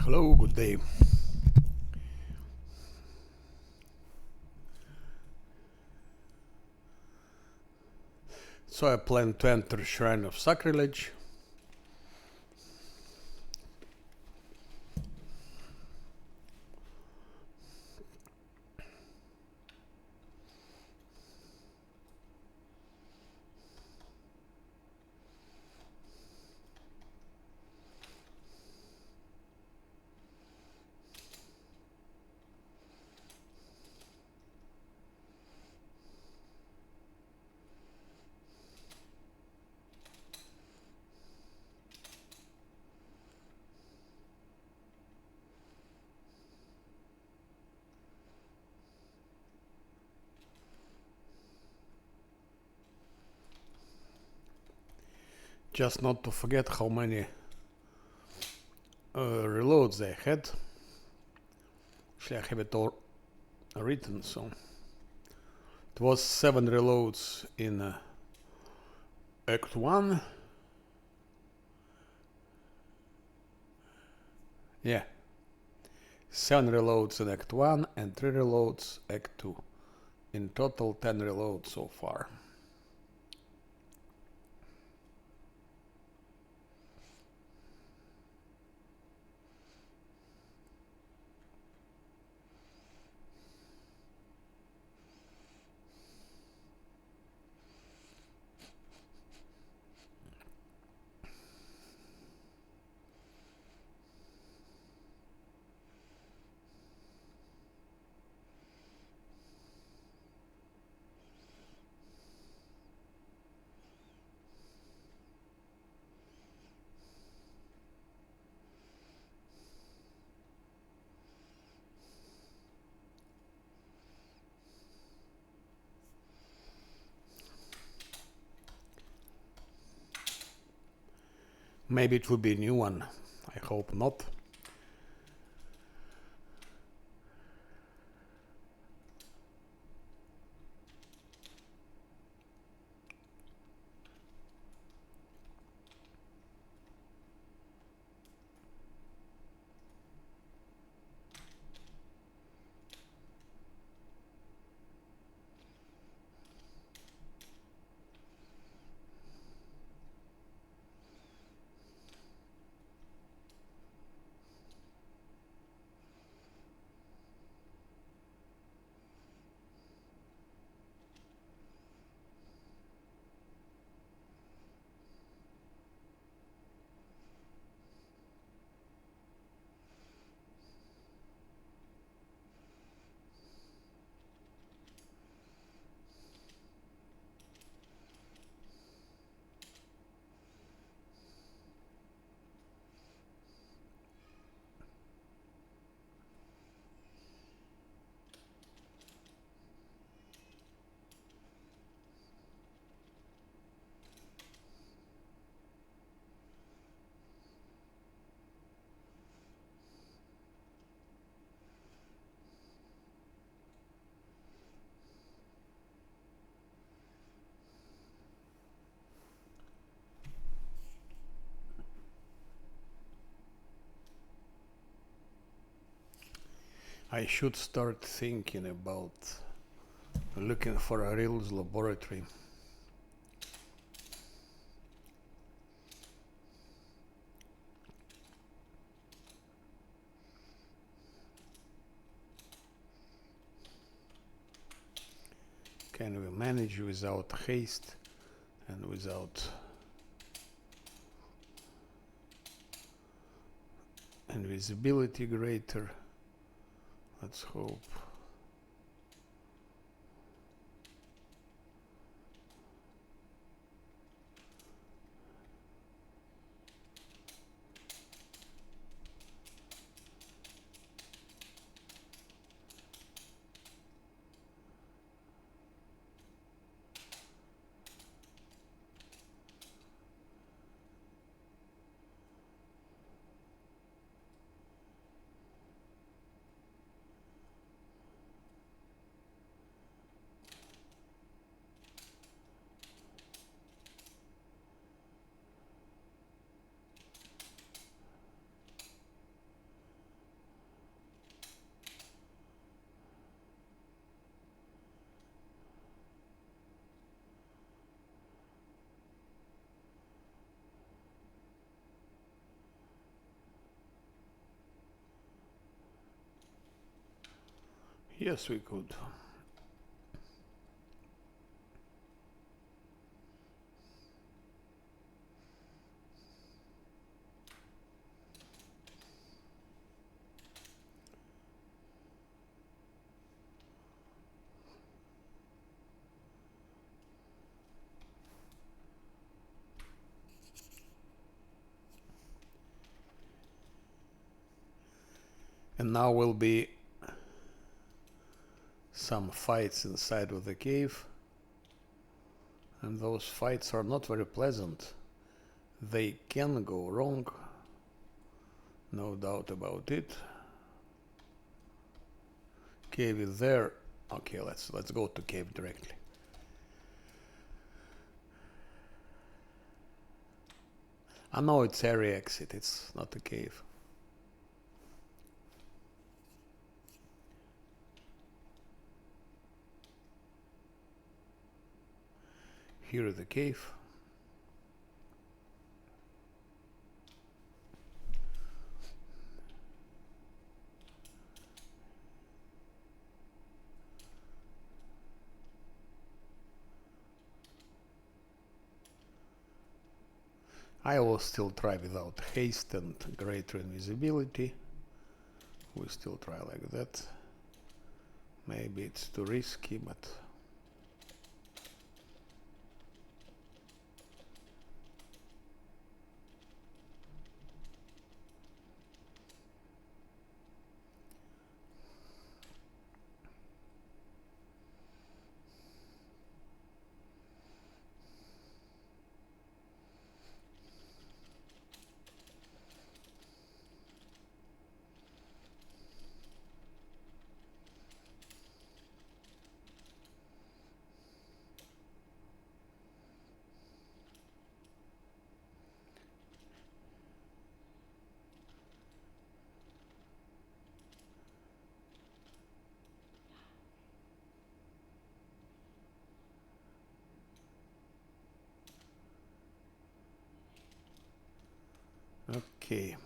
Hello, good day. So I plan to enter Shrine of Sacrilege. Just not to forget how many reloads I had. Actually, I have it all written, so it was 7 reloads in Act 1. Yeah, 7 reloads in Act 1 and 3 reloads Act 2. In total 10 reloads so far. Maybe it will be a new one. I hope not. I should start thinking about looking for a Reels laboratory. Can we manage without haste and without invisibility greater? Let's hope. Yes, we could. And now will be some fights inside of the cave. And those fights are not very pleasant. They can go wrong, no doubt about it. Cave is there. Okay, let's go to cave directly. I know it's area exit, it's not a cave. Here is the cave. I will still try without haste and greater invisibility. We still try like that. Maybe it's too risky, but okay.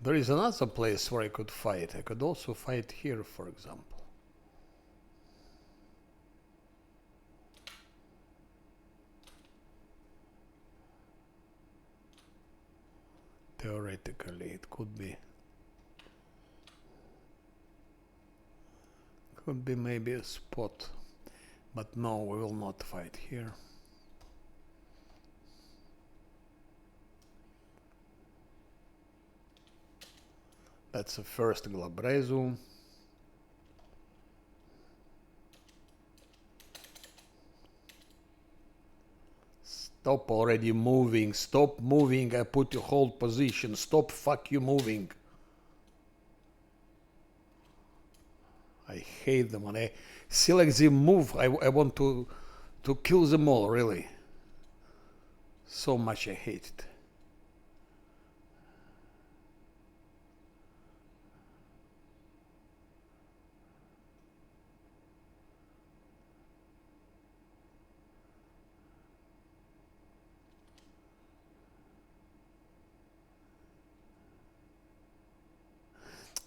There is another place where I could fight. I could also fight here, for example. Theoretically, it could be. Could be maybe a spot. But no, we will not fight here. That's the first Glabrezu. Stop already moving. Stop moving. I put you hold position. Stop fuck you moving. I hate them when I select the move. I want to kill them all, really. So much I hate it.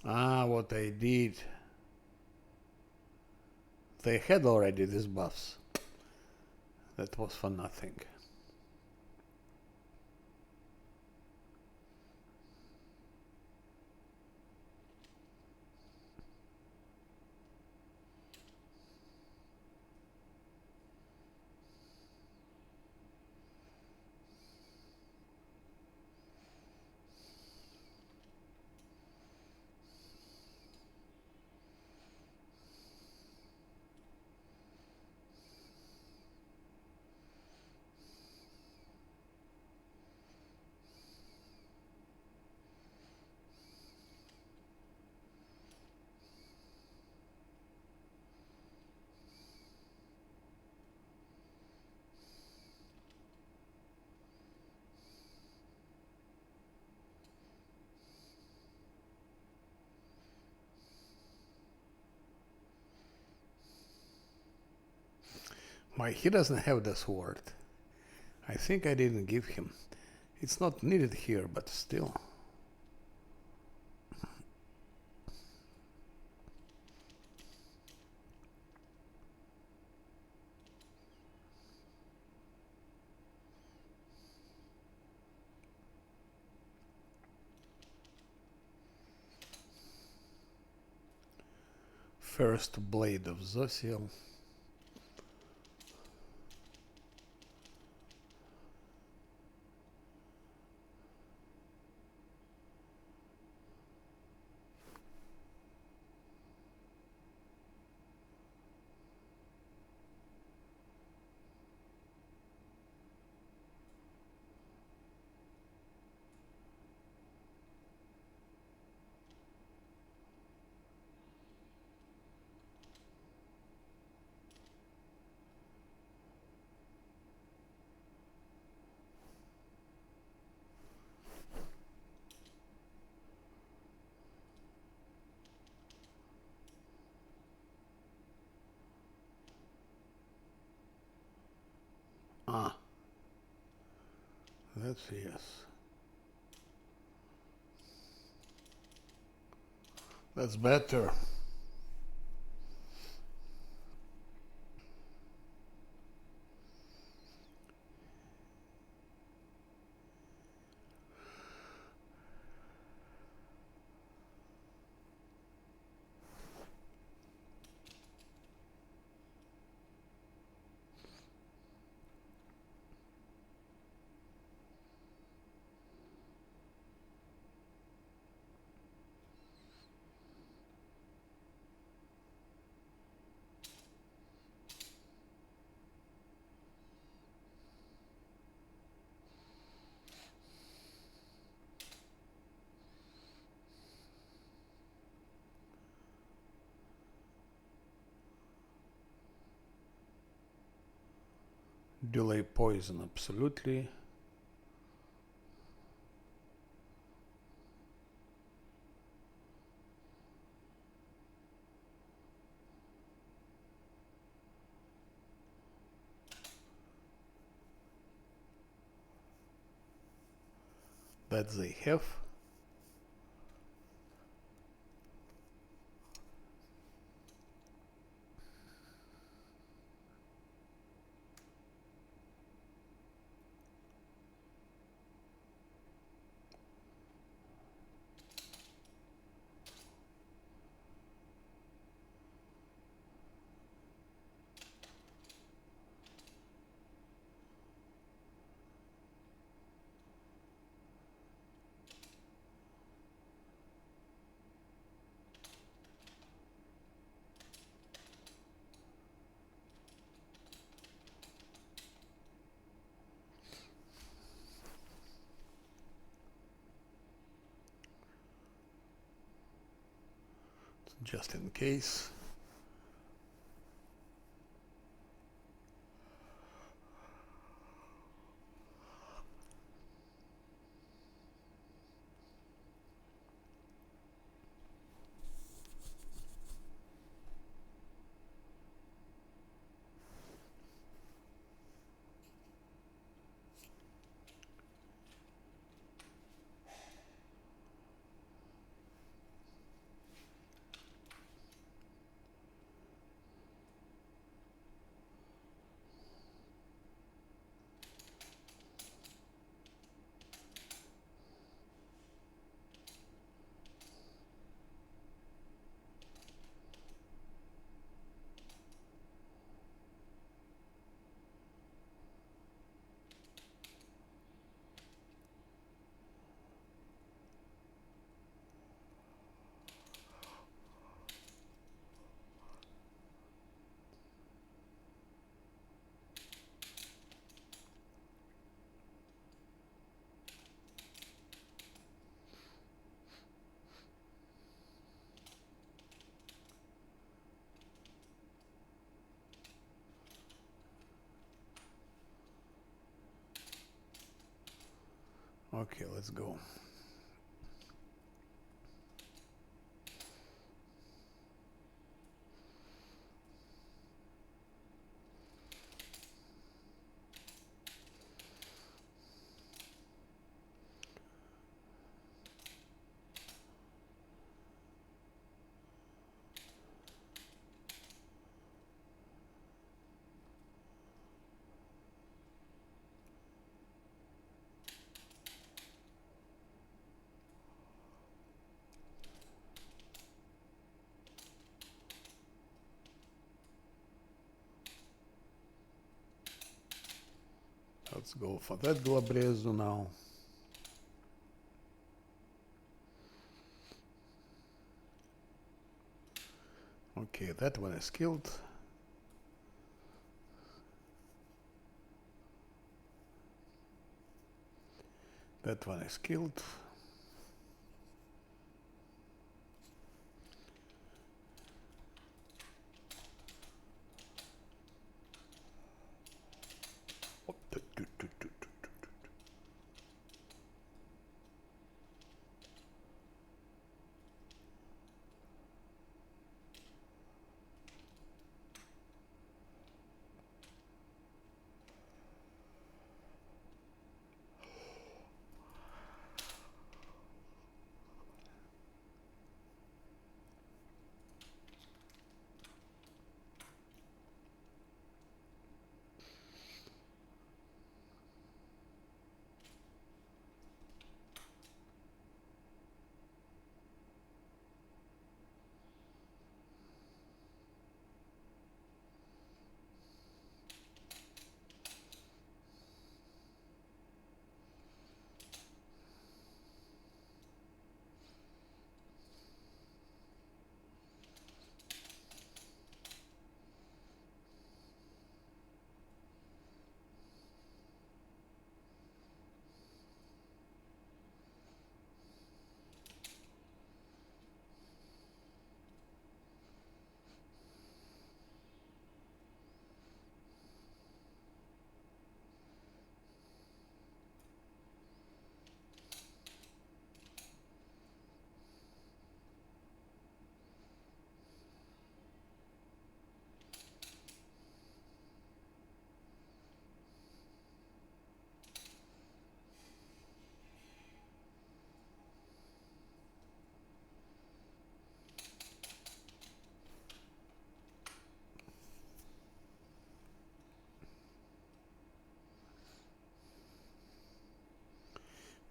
Ah, what I did. They had already these buffs. That was for nothing. He doesn't have the sword. I think I didn't give him. It's not needed here, but still. First blade of Zosiel. Ah, that's yes. That's better. Delay poison, absolutely. That they have. Just in case. Okay, let's go. Let's go for that Glabrezu now. Okay, that one is killed. That one is killed.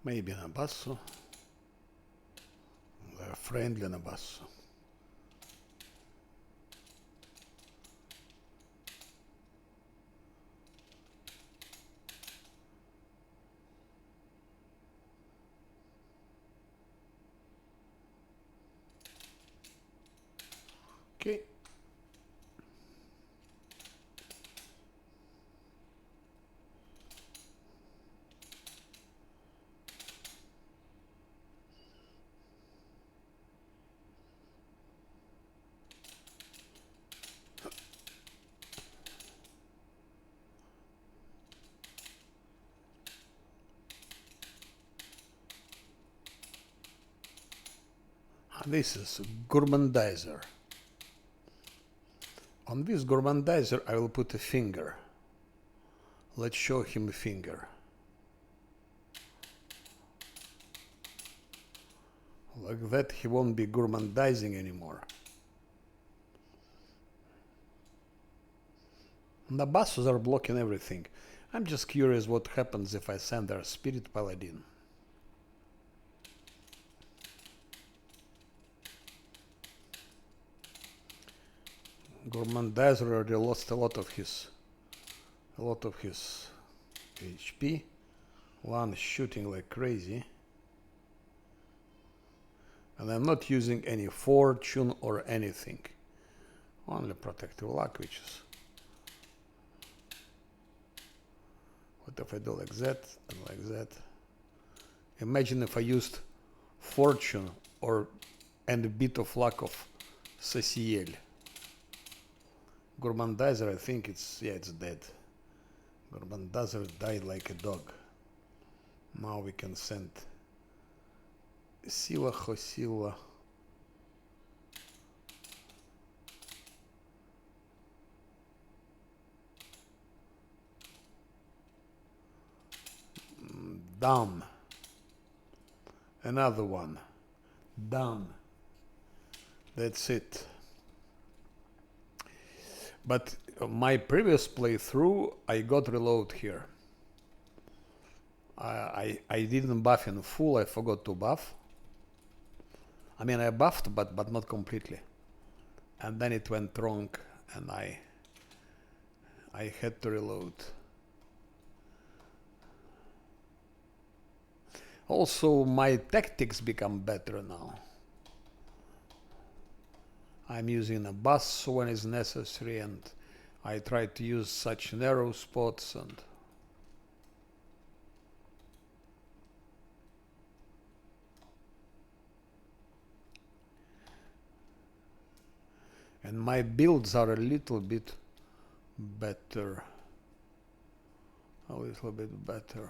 Maybe Nabasso. They're friendly Nabasso. Okay. This is gourmandizer. On this gourmandizer I will put a finger. Let's show him a finger. Like that he won't be gourmandizing anymore. Nabassos are blocking everything. I'm just curious what happens if I send their Spirit Paladin. Gourmandizer already lost a lot of his HP. One shooting like crazy. And I'm not using any fortune or anything. Only protective luck, which is... What if I do like that and like that? Imagine if I used fortune and a bit of luck of Ceciel. Gourmandizer, I think it's dead. Gourmandizer died like a dog. Now we can send Sila Hosila. Done. Another one. Done. That's it. But my previous playthrough, I got reload here. I didn't buff in full, I forgot to buff. I mean, I buffed, but not completely. And then it went wrong, and I had to reload. Also, my tactics become better now. I'm using a bus when it's necessary, and I try to use such narrow spots and my builds are a little bit better. A little bit better.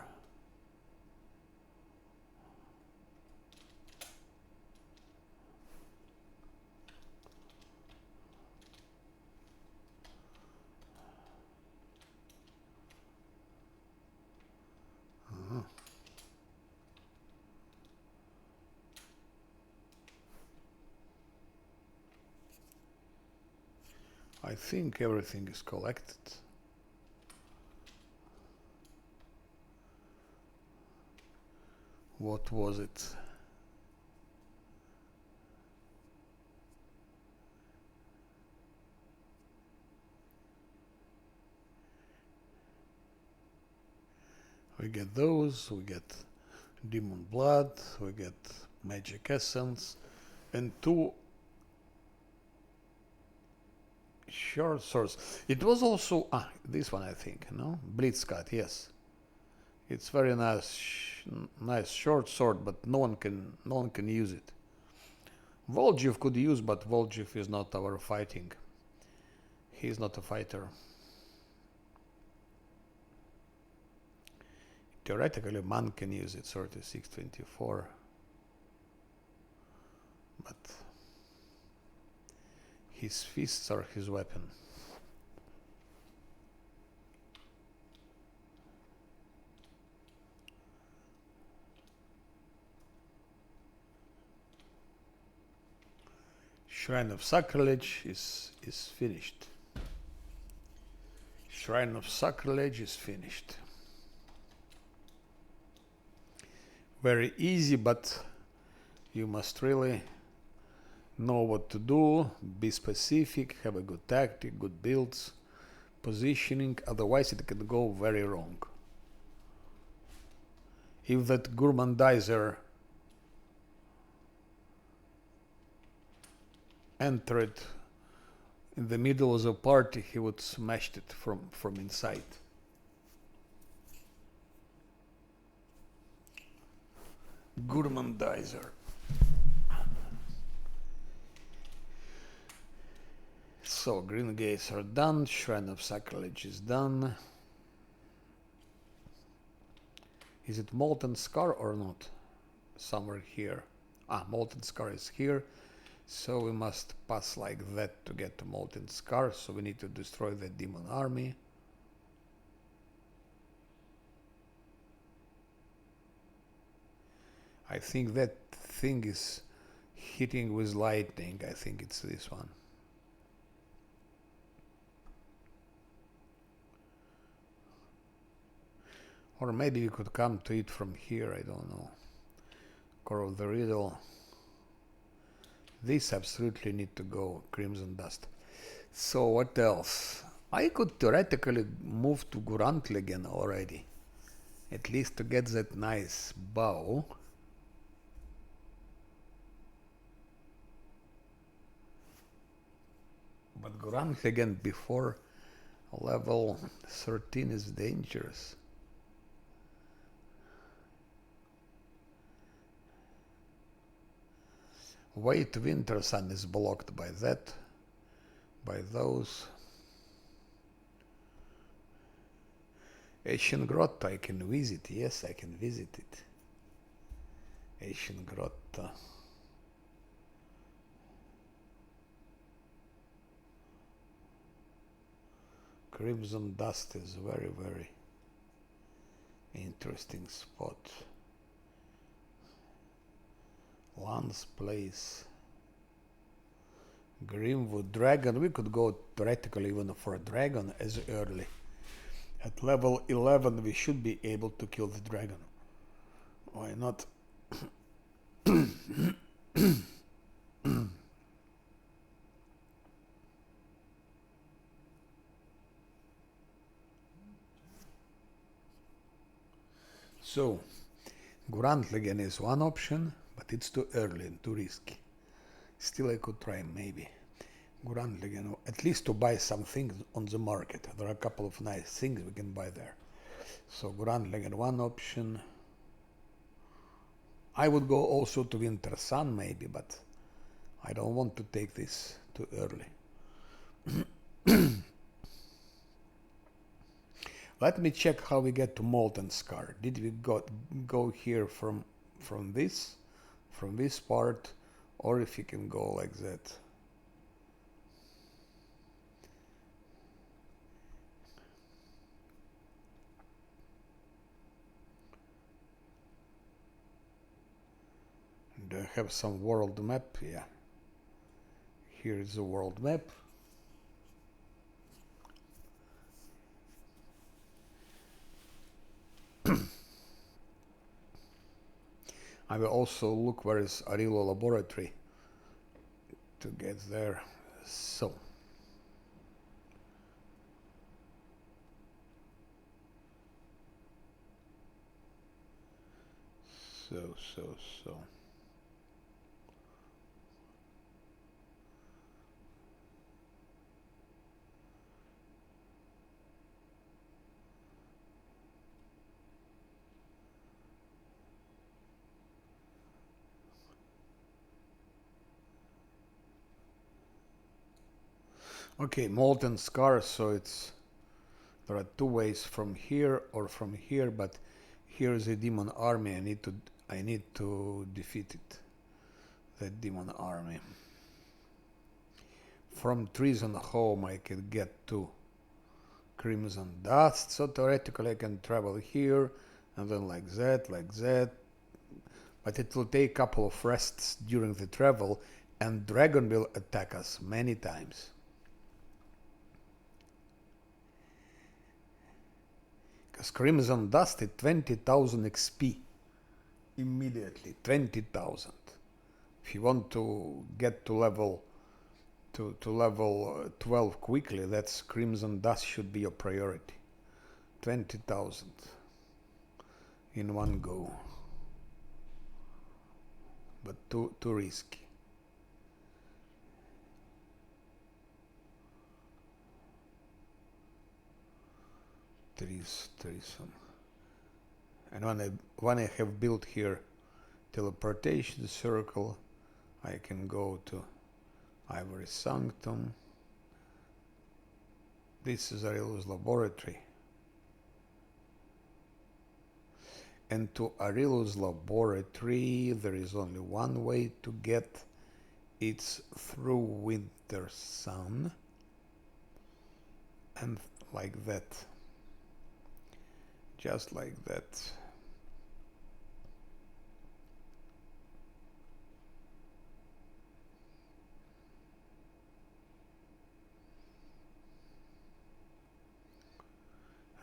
I think everything is collected. What was it? We get those, we get demon blood, we get magic essence, and 2 short swords. It was also this one, I think, no? Blitzcut, yes. It's very nice short sword, but no one can use it. Voljev could use, but Voljev is not our fighting. He's not a fighter. Theoretically, man can use it, 3624. But his fists are his weapon. Shrine of Sacrilege is finished. Shrine of Sacrilege is finished. Very easy, but you must really know what to do, be specific, have a good tactic, good builds, positioning, otherwise it can go very wrong. If that gourmandizer entered in the middle of the party, he would smash it from inside. Gourmandizer. So green gates are done, Shrine of Sacrilege is done. Is it Molten Scar or not? Somewhere here. Molten Scar is here. So we must pass like that to get to Molten Scar. So we need to destroy the demon army. I think that thing is hitting with lightning. I think it's this one. Or maybe we could come to it from here, I don't know. Core of the Riddle. This absolutely need to go, Crimson Dust. So what else? I could theoretically move to Gurantligen already. At least to get that nice bow. But Gurantligen before level 13 is dangerous. Wait, Winter Sun is blocked by that, by those. Ancient Grotto I can visit, yes, I can visit it. Ancient Grotto. Crimson Dust is very, very interesting spot. Lance Place. Grimwood Dragon. We could go theoretically even for a dragon as early. At level 11 we should be able to kill the dragon. Why not? So Grandligen is one option, but it's too early and too risky. Still, I could try maybe. Grandligen, at least to buy some things on the market. There are a couple of nice things we can buy there. So Grandligen, one option. I would go also to Winter Sun maybe, but I don't want to take this too early. Let me check how we get to Molten Scar. Did we go here from this part, or if you can go like that? Do I have some world map? Yeah. Here is the world map. I will also look where is Arilo laboratory to get there. So okay, Molten Scar, so there are two ways, from here or from here, but here is a demon army. I need to defeat it. That demon army. From Treason Home I can get to Crimson Dust, so theoretically I can travel here and then like that, but it will take a couple of rests during the travel, and Dragon will attack us many times. Because Crimson Dust is 20,000 XP immediately, 20,000. If you want to get to level 12 quickly, that's Crimson Dust should be your priority. 20,000 in one go, but too risky. There is some, and when I have built here teleportation circle, I can go to Ivory Sanctum. This is Ariel's laboratory, and to Ariel's laboratory there is only one way to get. It's through Winter Sun, and like that, just like that.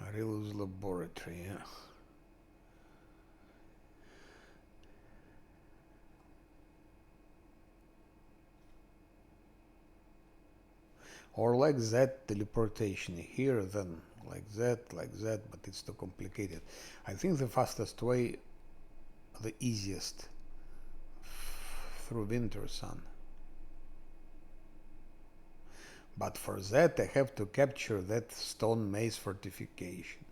Ariel's laboratory, yeah. Or like that, teleportation here, then like that, but it's too complicated. I think the fastest way, the easiest, through Winter Sun. But for that I have to capture that stone maze fortification.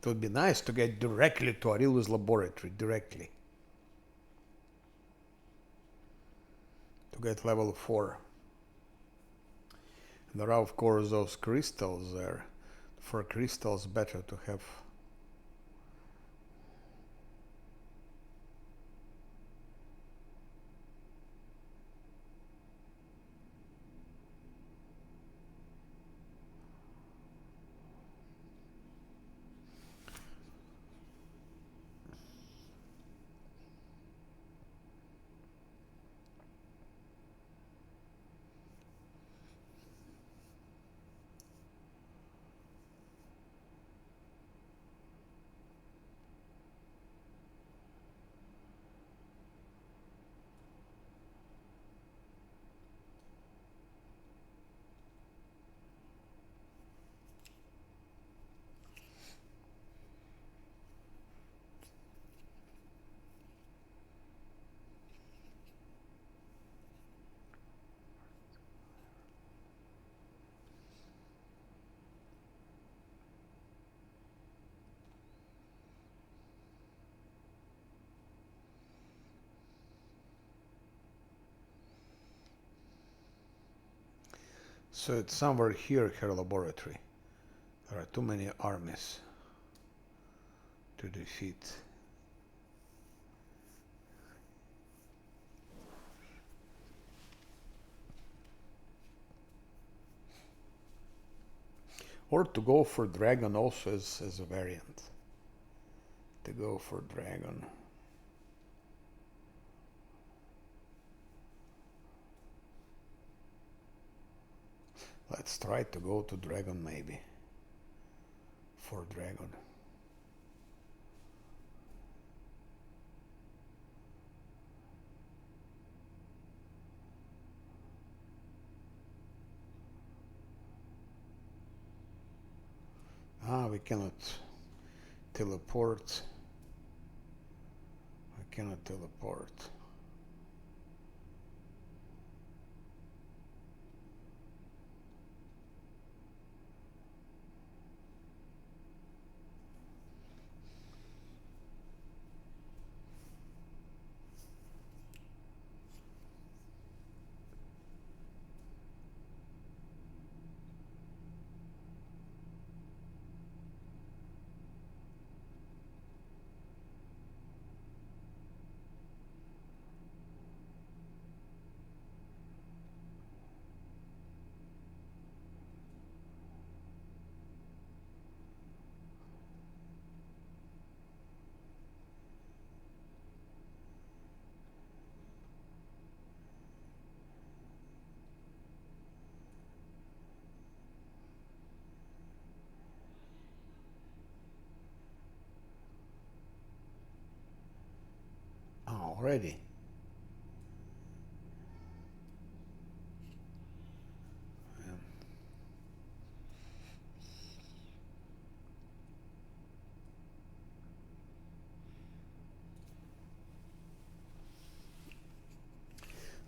It would be nice to get directly to Arilu's laboratory, directly. To get level 4. There are of course those crystals there. For crystals better to have. So it's somewhere here, her laboratory. There are too many armies to defeat. Or to go for dragon also as a variant. To go for dragon. Let's try to go to dragon maybe. For dragon. We cannot teleport. We cannot teleport. Already.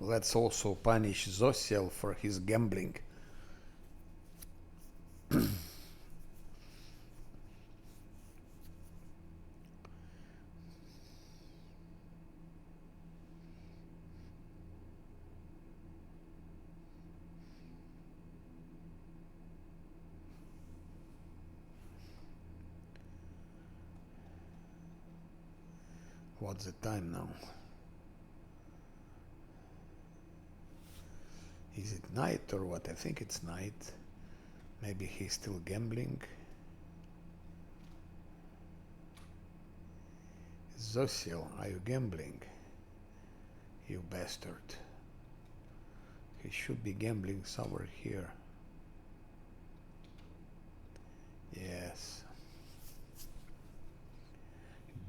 Let's also punish Zosiel for his gambling. What's the time now? Is it night or what? I think it's night. Maybe he's still gambling. Zosiel, are you gambling? You bastard. He should be gambling somewhere here. Yes.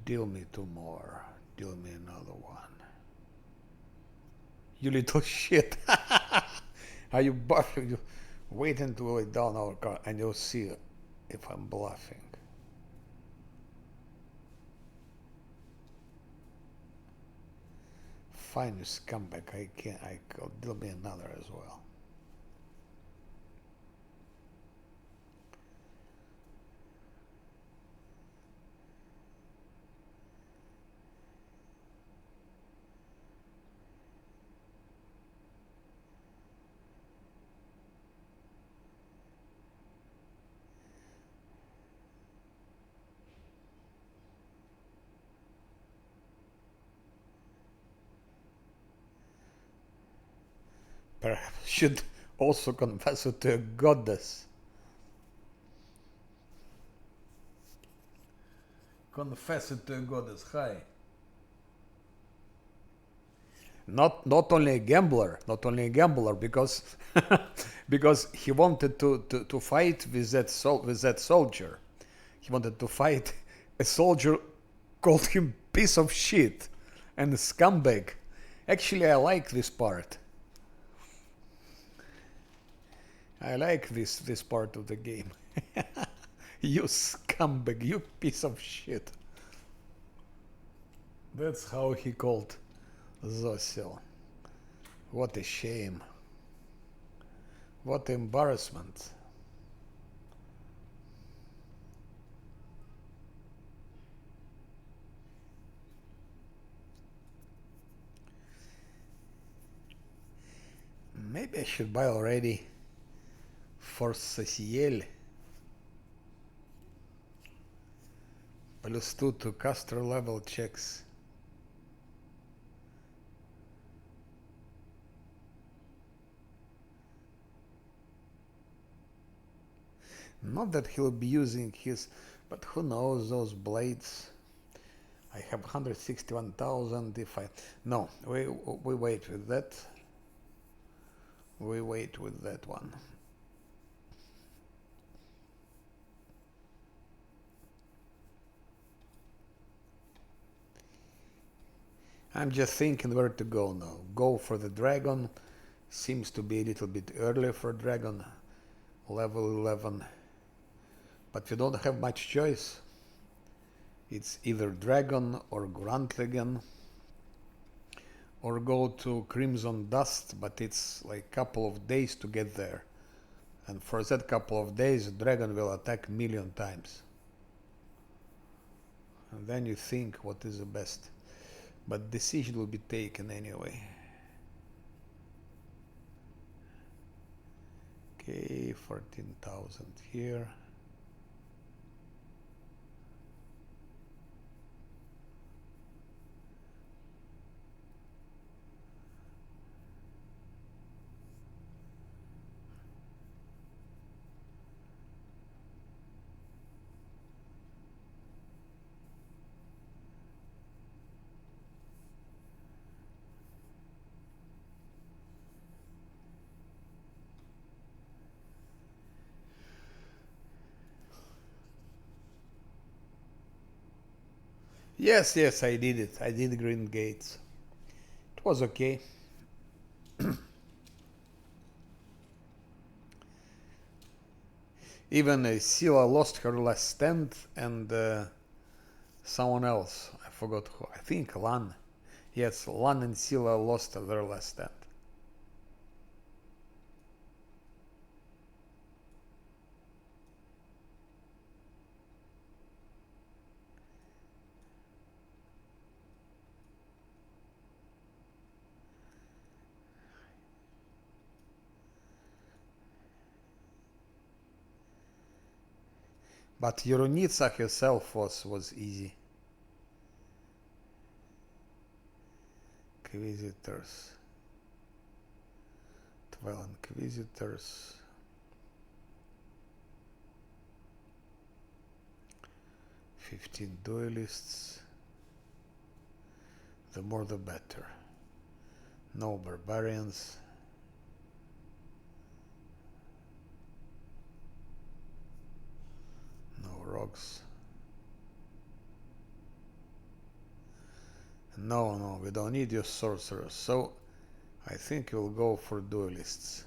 Deal me 2 more. Deal me another one. You little shit. Are you bluffing? Wait until we down our car and you'll see if I'm bluffing. Fine, you scumbag. I could deal me another as well. Perhaps should also confess it to a goddess. Confess it to a goddess. Hi. Not only a gambler, because because he wanted to fight with that soldier. He wanted to fight a soldier, called him piece of shit and a scumbag. Actually, I like this part. I like this part of the game. You scumbag, you piece of shit. That's how he called Zosiel. What a shame. What embarrassment. Maybe I should buy already for Ceciel. +2 to caster level checks. Not that he'll be using his, but who knows, those blades. I have 161,000 if I... No, we wait with that. We wait with that one. I'm just thinking where to go now. Go for the dragon. Seems to be a little bit early for dragon. Level 11. But we don't have much choice. It's either dragon or Grantligan. Or go to Crimson Dust, but it's like a couple of days to get there. And for that couple of days, dragon will attack 1,000,000 times. And then you think what is the best. But decision will be taken anyway. Okay, 14,000 here. Yes, yes, I did it. I did Green Gates. It was okay. Even Scylla lost her last stand, and someone else, I forgot who, I think Lan. Yes, Lan and Scylla lost their last stand. But Yuronitsa herself was easy. Inquisitors. 12 Inquisitors. 15 duelists. The more the better. No barbarians. No rogues. No, we don't need your sorcerers. So I think we'll go for duelists.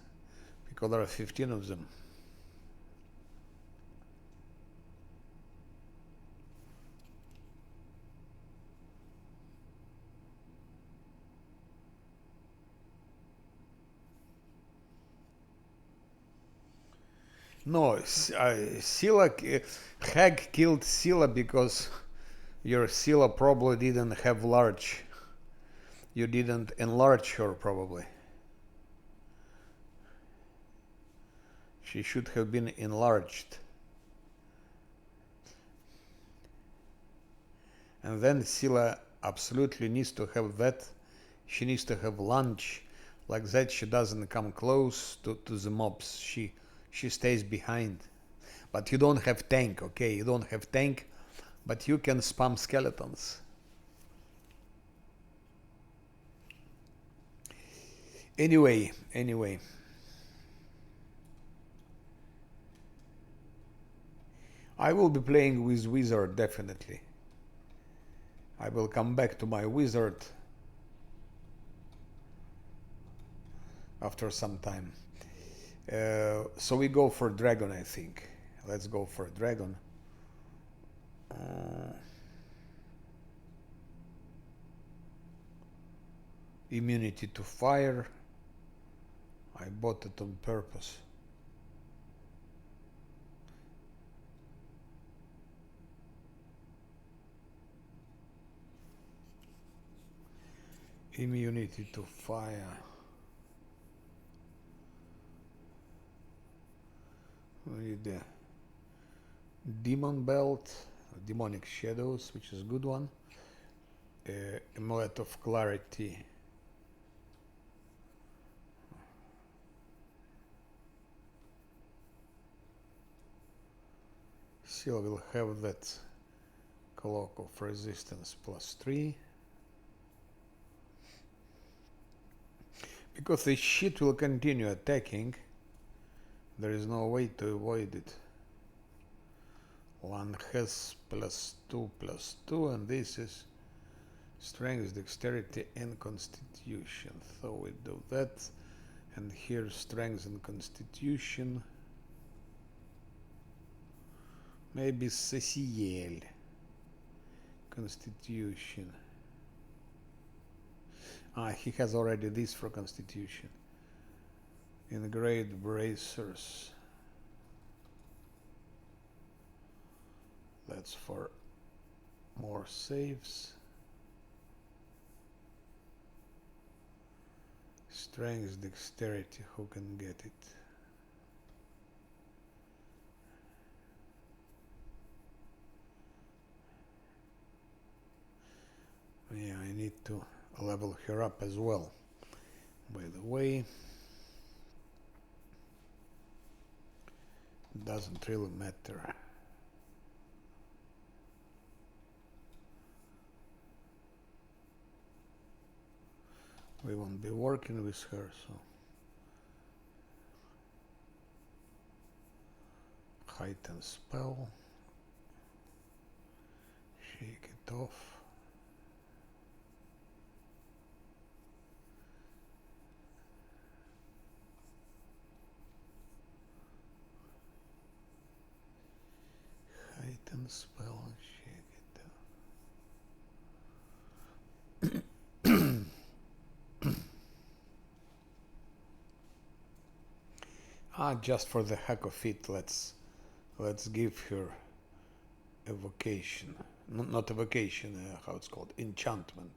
Because there are 15 of them. No, Scylla, Hag killed Scylla because your Scylla probably didn't have large. You didn't enlarge her probably. She should have been enlarged. And then Scylla absolutely needs to have that. She needs to have lunch. Like that she doesn't come close to the mobs. She stays behind. But you don't have tank, okay? You don't have tank, but you can spam skeletons. Anyway. I will be playing with Wizard, definitely. I will come back to my Wizard after some time. So we go for Dragon, I think. Let's go for Dragon. Immunity to fire. I bought it on purpose. Immunity to fire. We need the demon belt, demonic shadows, which is a good one. Amulet of clarity. Seal will have that cloak of resistance +3. Because the shit will continue attacking, there is no way to avoid it. One has +2, and this is strength, dexterity, and constitution. So we do that, and here strength and constitution. Maybe Ceciel. Constitution. He has already this for constitution. Engraved bracers. That's for more saves. Strength, dexterity, who can get it? Yeah, I need to level her up as well. By the way, doesn't really matter. We won't be working with her, so heighten spell, shake it off. Heighten spell and shake it off. Just for the heck of it, let's give her evocation. Not evocation, how it's called? Enchantment.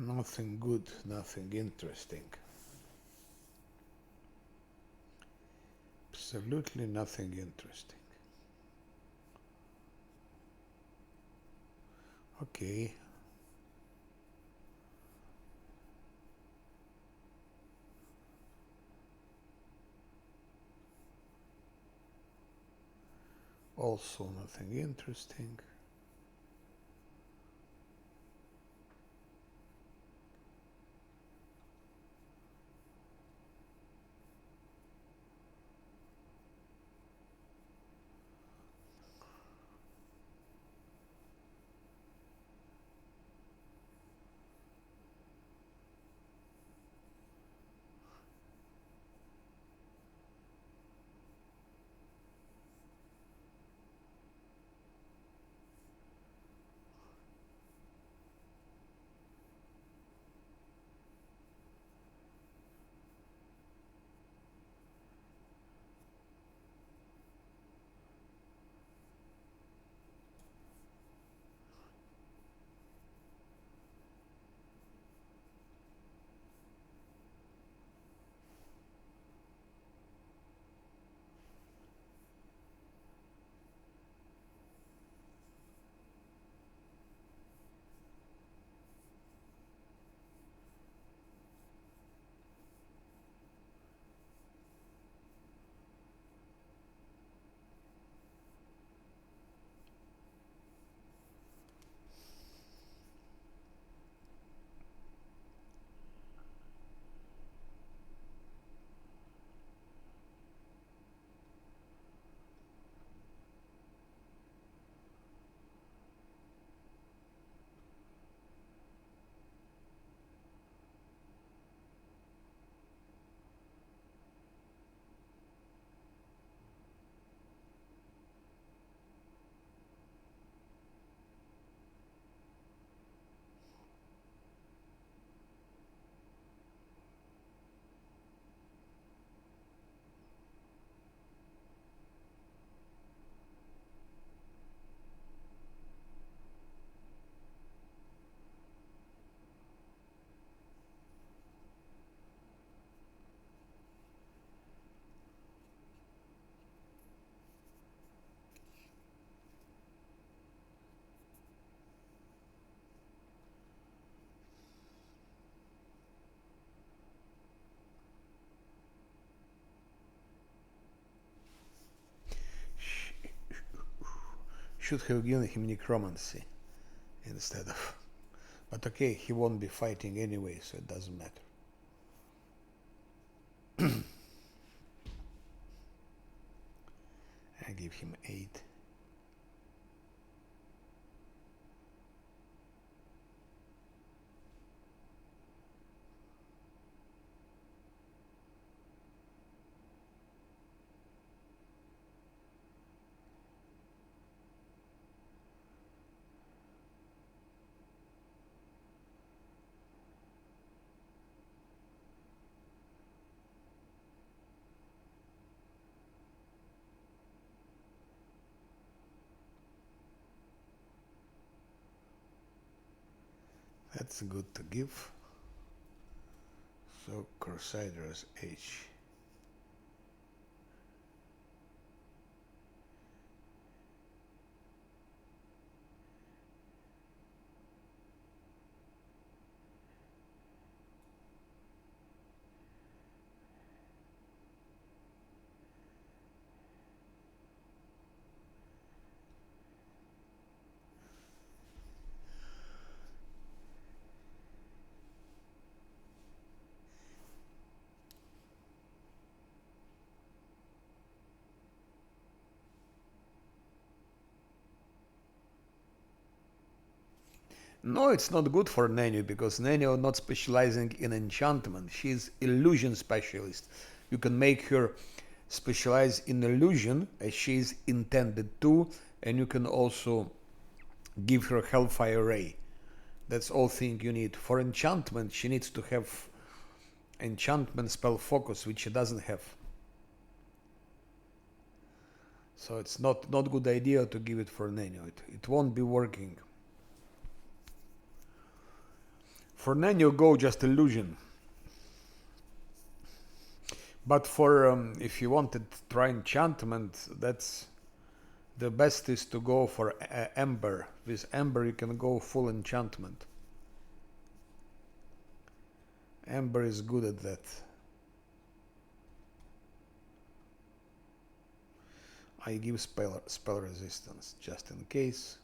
Nothing good, nothing interesting. Absolutely nothing interesting. Okay. Also nothing interesting. Should have given him necromancy instead of. But okay, he won't be fighting anyway, so it doesn't matter. I give him 8. That's good to give. So Crusaders H. No, it's not good for Nanny because Nanny is not specializing in enchantment. She's illusion specialist. You can make her specialize in illusion as she's intended to, and you can also give her Hellfire Ray. That's all thing you need. For enchantment, she needs to have enchantment spell focus, which she doesn't have. So it's not good idea to give it for Nanny. It won't be working. For Nanny, go just illusion. But for if you wanted to try enchantment, that's the best is to go for Ember. With Ember, you can go full enchantment. Ember is good at that. I give spell resistance just in case.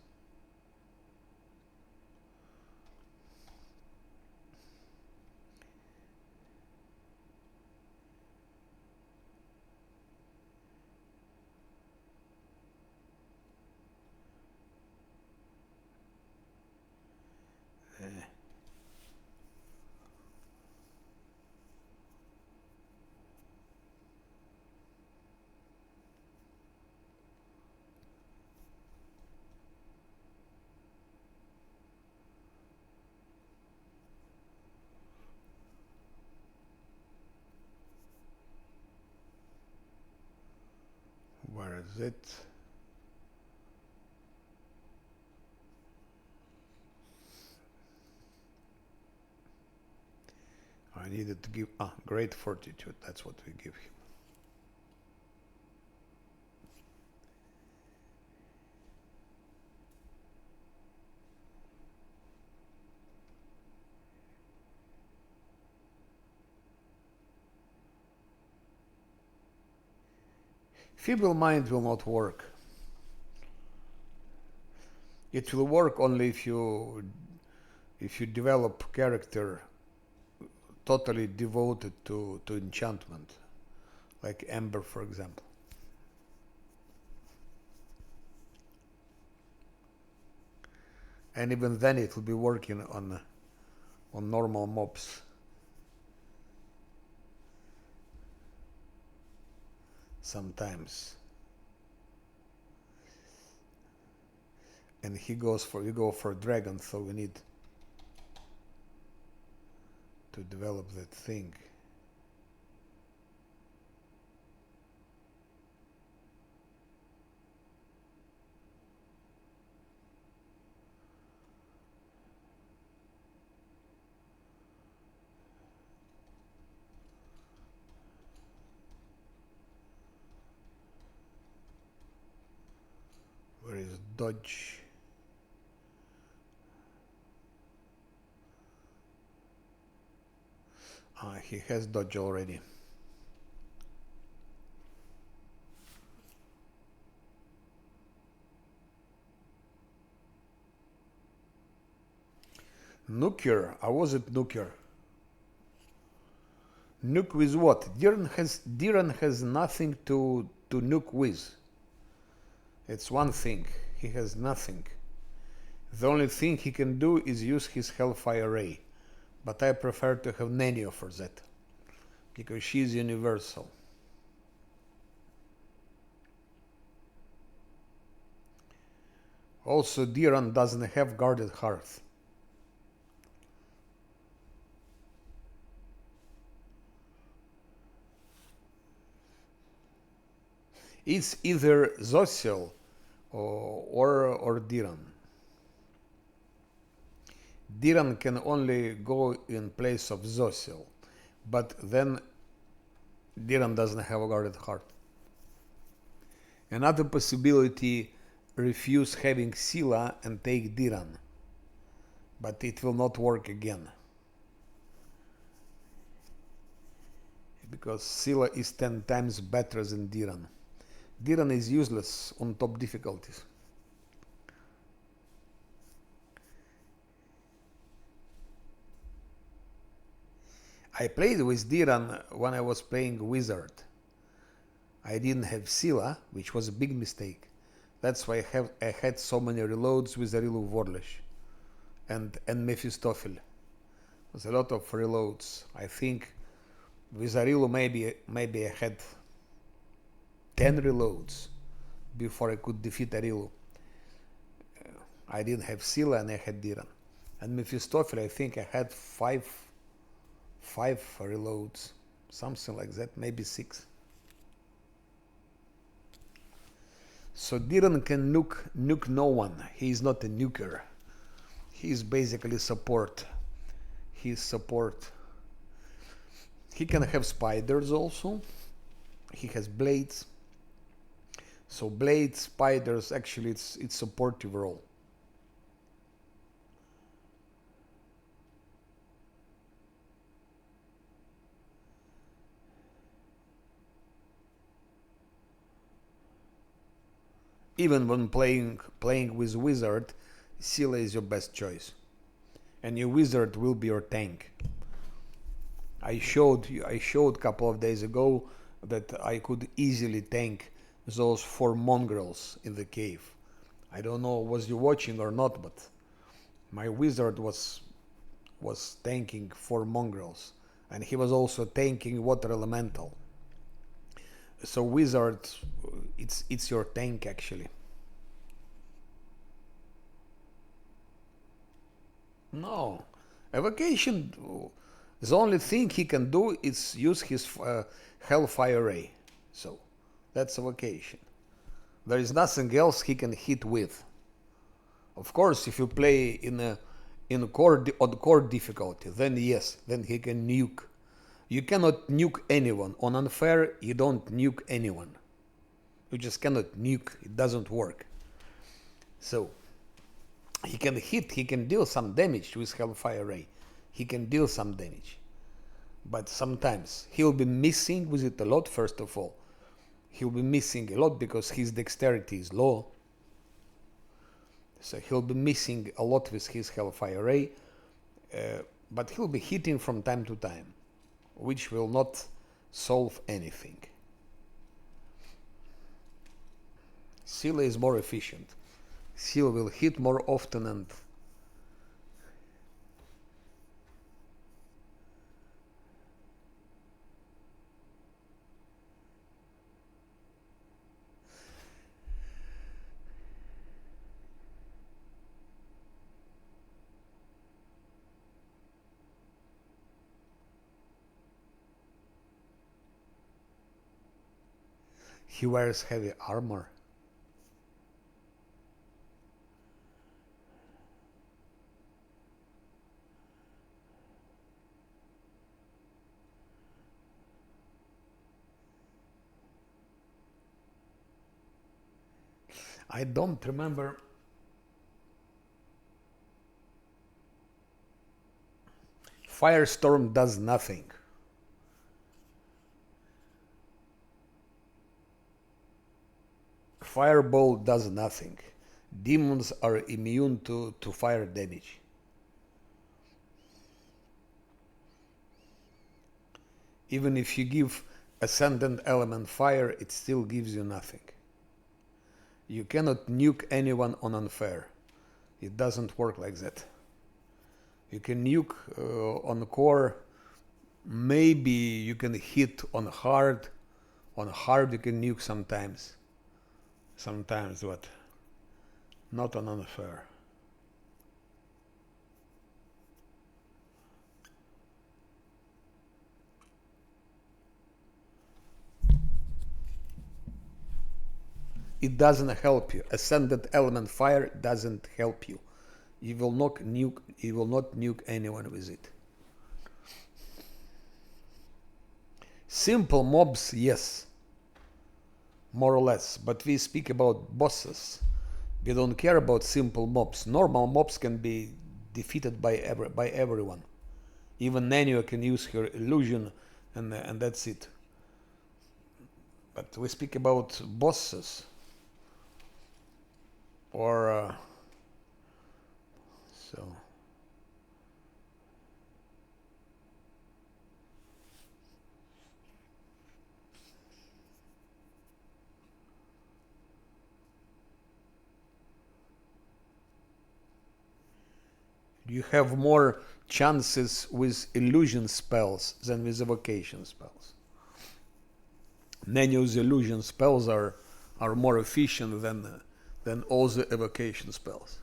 Where is it? I needed to give great fortitude. That's what we give him. Feeble mind will not work. It will work only if you develop character totally devoted to enchantment, like Ember, for example. And even then, it will be working on normal mobs. Sometimes. And we go for dragon, so we need to develop that thing. Where is dodge? He has dodge already. Nuker? Or was it Nuker? Nuke with what? Diran has nothing to nuke with. It's one thing. He has nothing. The only thing he can do is use his Hellfire Ray. But I prefer to have Nenio for that. Because she's universal. Also, Diran doesn't have Guarded Hearth. It's either Zosiel or Diran. Diran can only go in place of Zosiel, but then Diran doesn't have a Guarded Heart. Another possibility, refuse having Scylla and take Diran, but it will not work again. Because Scylla is 10 times better than Diran. Diran is useless on top difficulties. I played with Diran when I was playing Wizard. I didn't have Scylla, which was a big mistake. That's why I had so many reloads with Arilu Vorlesh and Mephistopheles. It was a lot of reloads. I think with Arilu maybe I had 10 reloads before I could defeat Arilu. I didn't have Scylla and I had Diran. And Mephistopheles, I think I had five reloads, something like that, maybe 6. So Diran can nuke no one. He is not a nuker. He is basically support. He is support. He can have spiders also. He has blades. So blades, spiders, actually it's supportive role. Even when playing with Wizard, Scylla is your best choice. And your Wizard will be your tank. I showed a couple of days ago that I could easily tank those 4 mongrels in the cave. I don't know was you watching or not, but my Wizard was tanking 4 mongrels. And he was also tanking Water Elemental. So Wizard, it's your tank actually. No, evocation. The only thing he can do is use his Hellfire Ray. So that's evocation. There is nothing else he can hit with. Of course, if you play in core difficulty, then yes, then he can nuke. You cannot nuke anyone. On unfair, you don't nuke anyone. You just cannot nuke. It doesn't work. So, he can hit, he can deal some damage with Hellfire Ray. He can deal some damage. But sometimes he'll be missing with it a lot, first of all. He'll be missing a lot because his dexterity is low. So he'll be missing a lot with his Hellfire Ray. But he'll be hitting from time to time, which will not solve anything. Scylla is more efficient. Scylla will hit more often and he wears heavy armor. I don't remember. Firestorm does nothing. Fireball does nothing. Demons are immune to fire damage. Even if you give Ascendant Element fire, it still gives you nothing. You cannot nuke anyone on unfair. It doesn't work like that. You can nuke on core. Maybe you can hit on hard. On hard you can nuke sometimes. Sometimes what? Not on unfair. It doesn't help you. Ascendant Element fire doesn't help you. You will not nuke anyone with it. Simple mobs, yes, more or less, but we speak about bosses. We don't care about simple mobs. Normal mobs can be defeated by everyone. Even Nanyo can use her illusion, and that's it. But we speak about bosses, or so. You have more chances with illusion spells than with evocation spells. Nanyo's illusion spells are more efficient than all the evocation spells.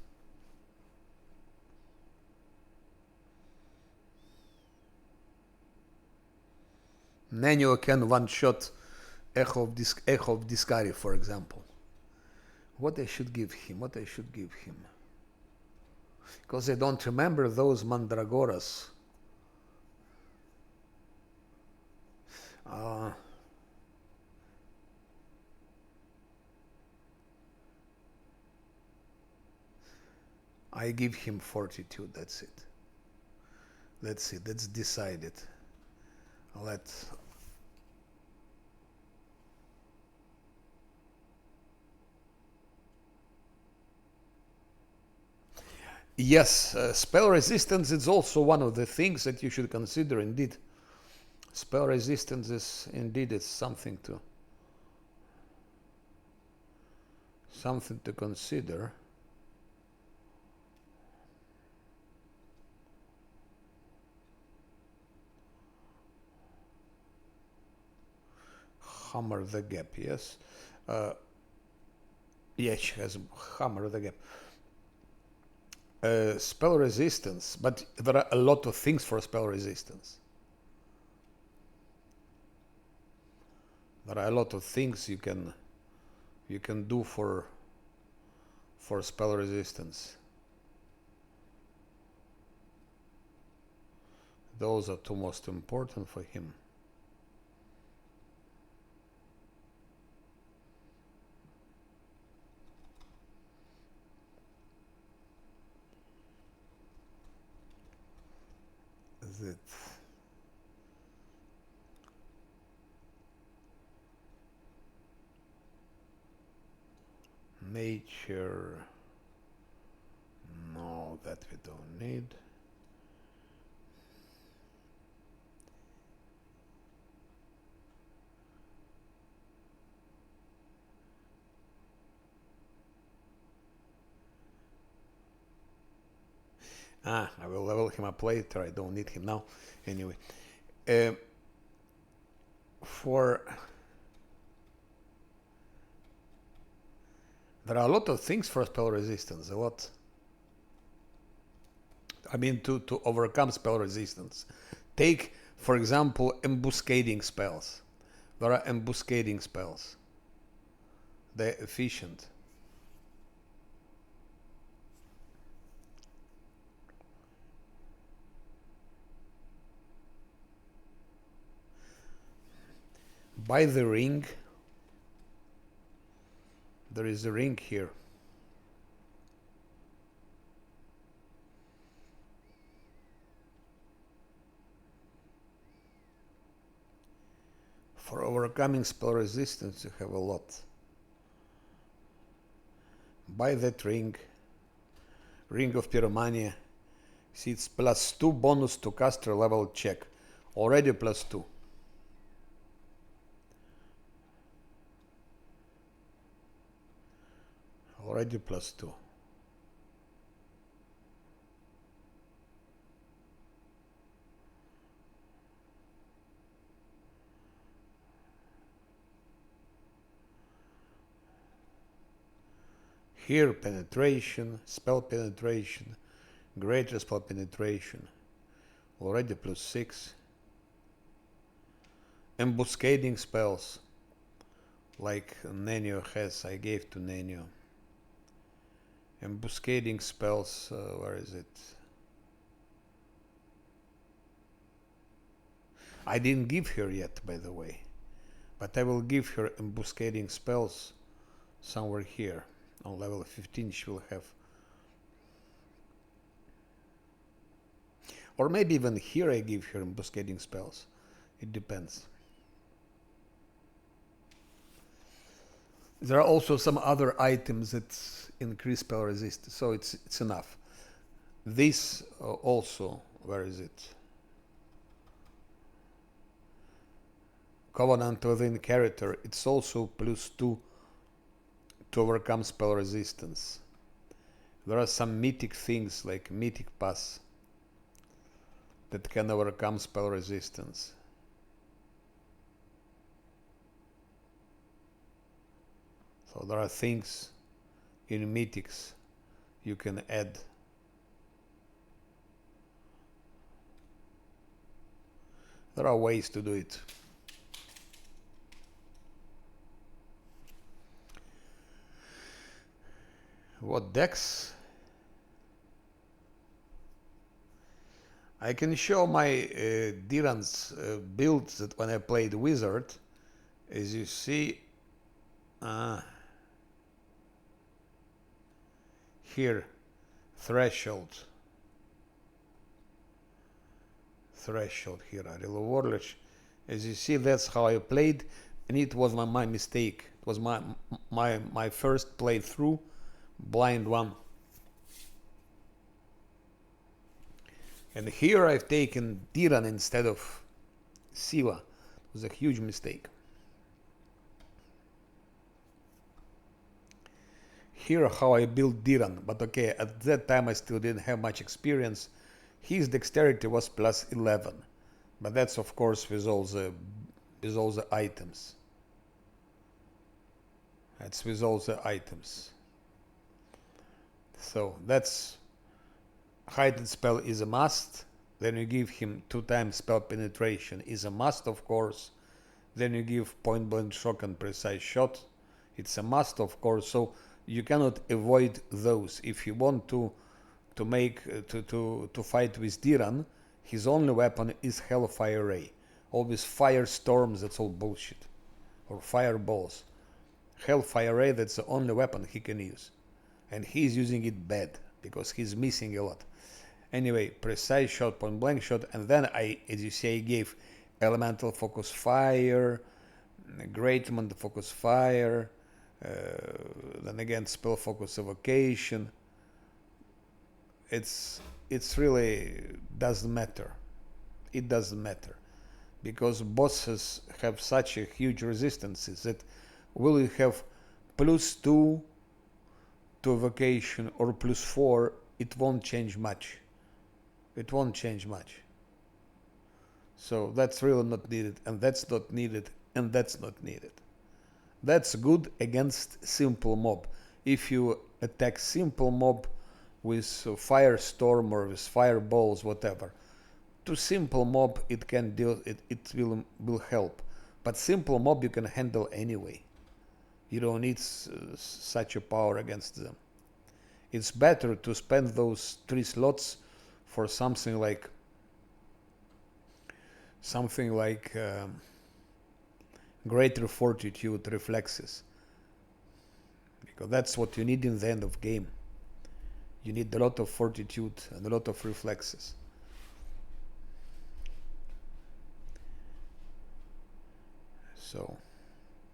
Nanyo can one-shot Echo of Discari, for example. What I should give him? Because I don't remember those Mandragoras. I give him fortitude, that's it. That's decided. Yes, spell resistance is also one of the things that you should consider indeed. Spell resistance is indeed something to consider. Hammer the gap, yes. Yeah, she has hammer the gap. Spell resistance, but there are a lot of things for spell resistance. There are a lot of things you can do for spell resistance. Those are two most important for him. That nature, no, that we don't need. I will level him up later. I don't need him now. Anyway, there are a lot of things for spell resistance. A lot. I mean, to overcome spell resistance. Take, for example, embuscading spells. There are embuscading spells. They're efficient. By the ring. There is a ring here. For overcoming spell resistance, you have a lot. Buy that ring. Ring of Pyromania. See, it's +2 bonus to caster level check. Already +2. already +2. Here penetration, spell penetration, greater spell penetration, already +6. Embuscading spells, like Nenio has, I gave to Nenio. Embuscading spells, where is it? I didn't give her yet, by the way, but I will give her embuscading spells somewhere here. On level 15 she will have. Or maybe even here I give her embuscading spells. It depends. There are also some other items that increase spell resistance, so it's enough. This also, where is it? Covenant within character, it's also +2 to overcome spell resistance. There are some mythic things like Mythic Pass that can overcome spell resistance. So there are things in mythics you can add. There are ways to do it. What decks? I can show my Diran's builds that when I played Wizard. As you see, here, Threshold here, Ariel Warlich. As you see, that's how I played, and it was my mistake. It was my first playthrough, blind one. And here I've taken Diran instead of Siva. It was a huge mistake. Here how I built Diran, but okay, at that time I still didn't have much experience. His dexterity was +11, but that's of course with all the items. That's with all the items. So that's heightened spell is a must. Then you give him 2 times spell penetration is a must, of course. Then you give point blank shock and precise shot. It's a must, of course. So you cannot avoid those. If you want to fight with Diran, his only weapon is Hellfire Ray. Always firestorms, that's all bullshit. Or fireballs. Hellfire Ray, that's the only weapon he can use. And he's using it bad, because he's missing a lot. Anyway, precise shot, point blank shot, and then as you see, I gave elemental focus fire, great month focus fire, then again spell focus evocation. It's really doesn't matter. It doesn't matter, because bosses have such a huge resistances that will you have +2 to evocation or +4, it won't change much. It won't change much. So that's really not needed, and that's not needed, and that's not needed. That's good against simple mob. If you attack simple mob with firestorm or with fireballs, whatever, to simple mob it can deal, it will help. But simple mob you can handle anyway. You don't need such a power against them. It's better to spend those 3 slots for something like greater fortitude reflexes, because that's what you need in the end of game. You need a lot of fortitude and a lot of reflexes. So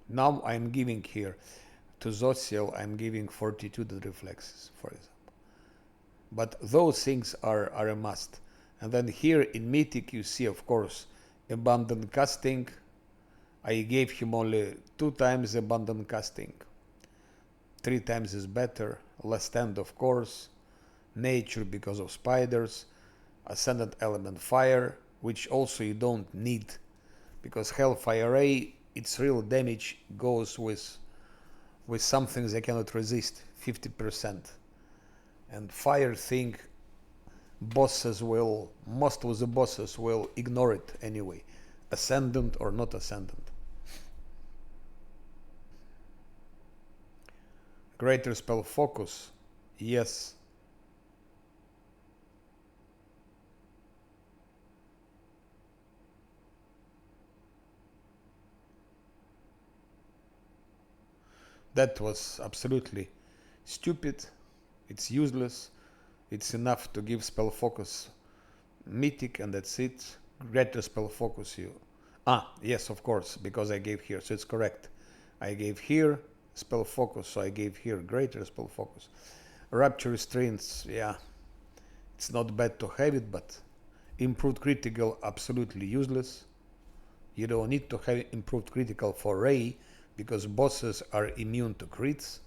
now I'm giving here to Zosiel, I'm giving fortitude and reflexes, for example. But those things are a must. And then here in Mythic you see, of course, abundant casting. I gave him only 2 times abundant casting. 3 times is better. Last stand, of course. Nature because of spiders. Ascendant element fire, which also you don't need, because Hellfire Ray, its real damage goes with something they cannot resist, 50%. And fire thing, most of the bosses will ignore it anyway, ascendant or not ascendant. Greater spell focus, yes. That was absolutely stupid. It's useless. It's enough to give spell focus mythic and that's it. Greater spell focus you. Yes, of course, because I gave here, so it's correct. I gave here spell focus, so I gave here greater spell focus. Rapture restraints, yeah, it's not bad to have it, but improved critical, absolutely useless. You don't need to have improved critical for Ray, because bosses are immune to crits.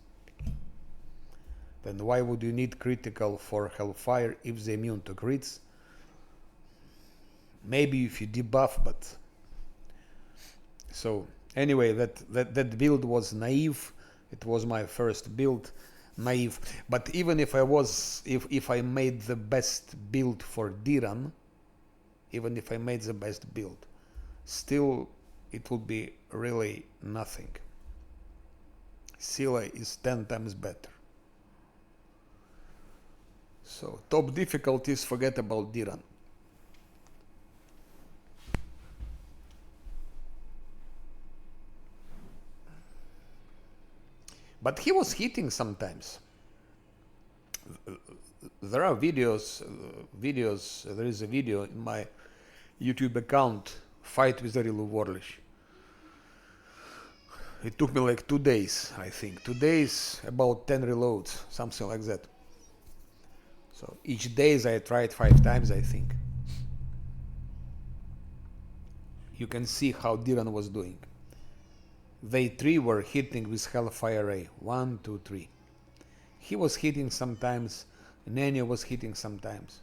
Then why would you need critical for Hellfire if they're immune to crits? Maybe if you debuff, but... So, anyway, that build was naive. It was my first build, naive. But even if I made the best build for Diran, even if I made the best build, still it would be really nothing. Scylla is 10 times better. So top difficulties, forget about Diran. But he was hitting sometimes. There are videos, there is a video in my YouTube account, Fight with Arilu Warlish. It took me like 2 days, I think. 2 days, about 10 reloads, something like that. So each day I tried 5 times, I think. You can see how Diran was doing. They 3 were hitting with Hellfire Ray. 1, 2, 3. He was hitting sometimes, Nanya was hitting sometimes.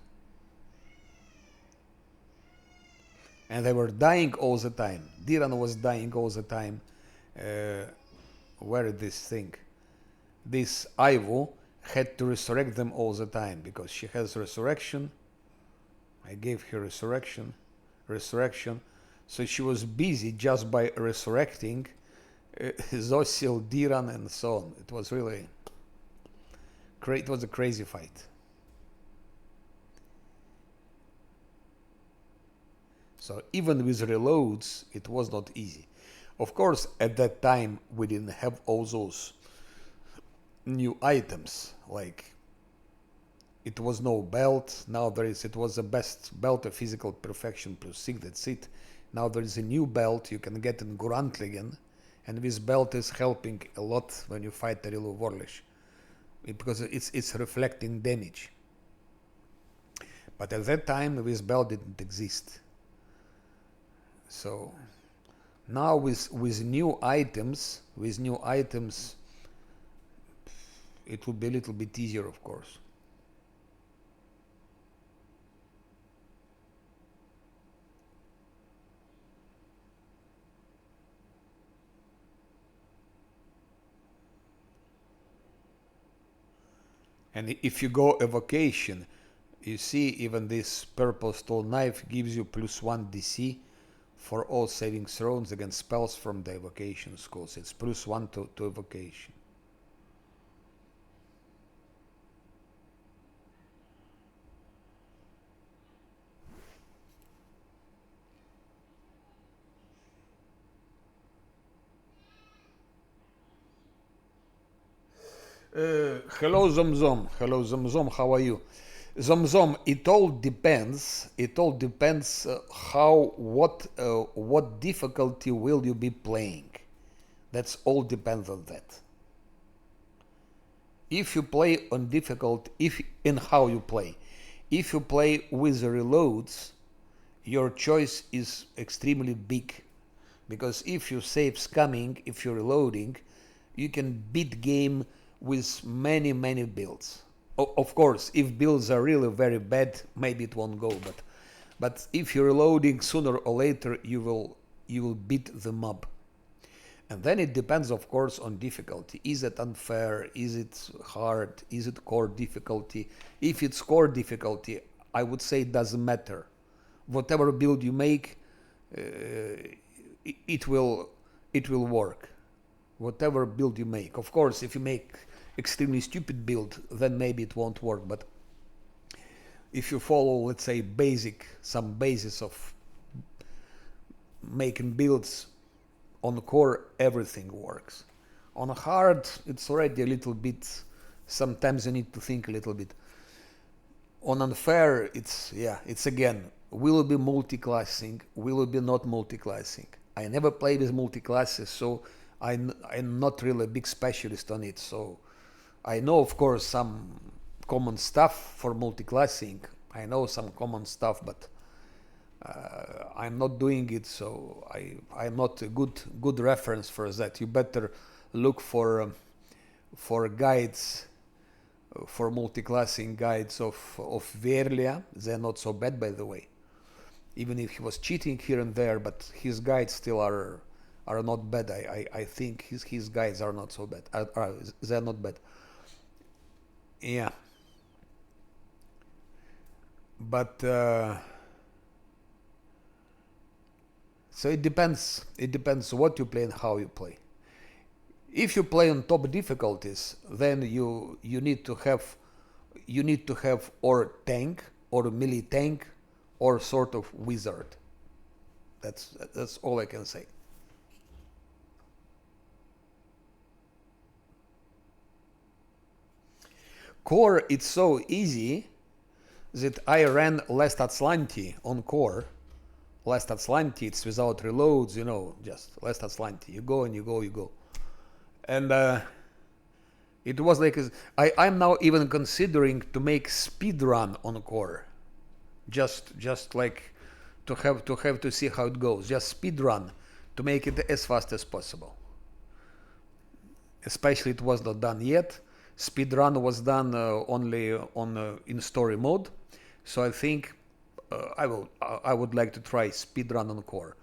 And they were dying all the time. Diran was dying all the time. Where is this thing? This Ivo had to resurrect them all the time because she has resurrection. I gave her resurrection. So she was busy just by resurrecting Zosil, Diran, and so on. It was really it was a crazy fight. So even with reloads, it was not easy. Of course, at that time, we didn't have all those new items, like it was no belt, now there is, it was the best belt of physical perfection plus 6, that's it. Now there is a new belt you can get in Grantligen, and this belt is helping a lot when you fight Arilu Warlish, because it's reflecting damage. But at that time, this belt didn't exist. So now with new items, it would be a little bit easier, of course. And if you go evocation, you see even this purple stole knife gives you +1 DC for all saving throws against spells from the evocation schools. It's +1 to evocation. Hello Zomzom. Hello Zomzom, how are you? Zomzom, it all depends. It all depends what difficulty will you be playing. That's all depends on that. If you play on difficult, in how you play. If you play with reloads, your choice is extremely big, because if you save scamming, if you're reloading, you can beat game with many builds. Of course, if builds are really very bad, maybe it won't go, but if you're reloading, sooner or later you will beat the mob. And then it depends, of course, on difficulty. Is it unfair? Is it hard? Is it core difficulty? If it's core difficulty, I would say it doesn't matter. Whatever build you make, it will work. Whatever build you make. Of course, if you make extremely stupid build, then maybe it won't work. But if you follow, let's say, some basis of making builds, on core, everything works. On hard, it's already a little bit, sometimes you need to think a little bit. On unfair, it's again, will it be multi-classing, will it be not multi-classing? I never played with multi-classes, so I'm not really a big specialist on it. So I know, of course, some common stuff for multi-classing. I know some common stuff, but I'm not doing it, so I'm not a good reference for that. You better look for guides, for multi-classing guides of Verlia. They're not so bad, by the way. Even if he was cheating here and there, but his guides still are not bad. I think his guides are not so bad. They're not bad. Yeah. But so it depends what you play and how you play. If you play on top difficulties, then you need to have or tank or melee tank or sort of wizard. That's all I can say. Core, it's so easy that I ran Last Atlanti on core. Last Atlanti, it's without reloads, just Last Atlanti. You go and you go. And it was like, I'm now even considering to make speed run on core. Just like to have to see how it goes. Just speed run to make it as fast as possible. Especially it was not done yet. Speed run was done only in story mode. So I think I would like to try speedrun on core.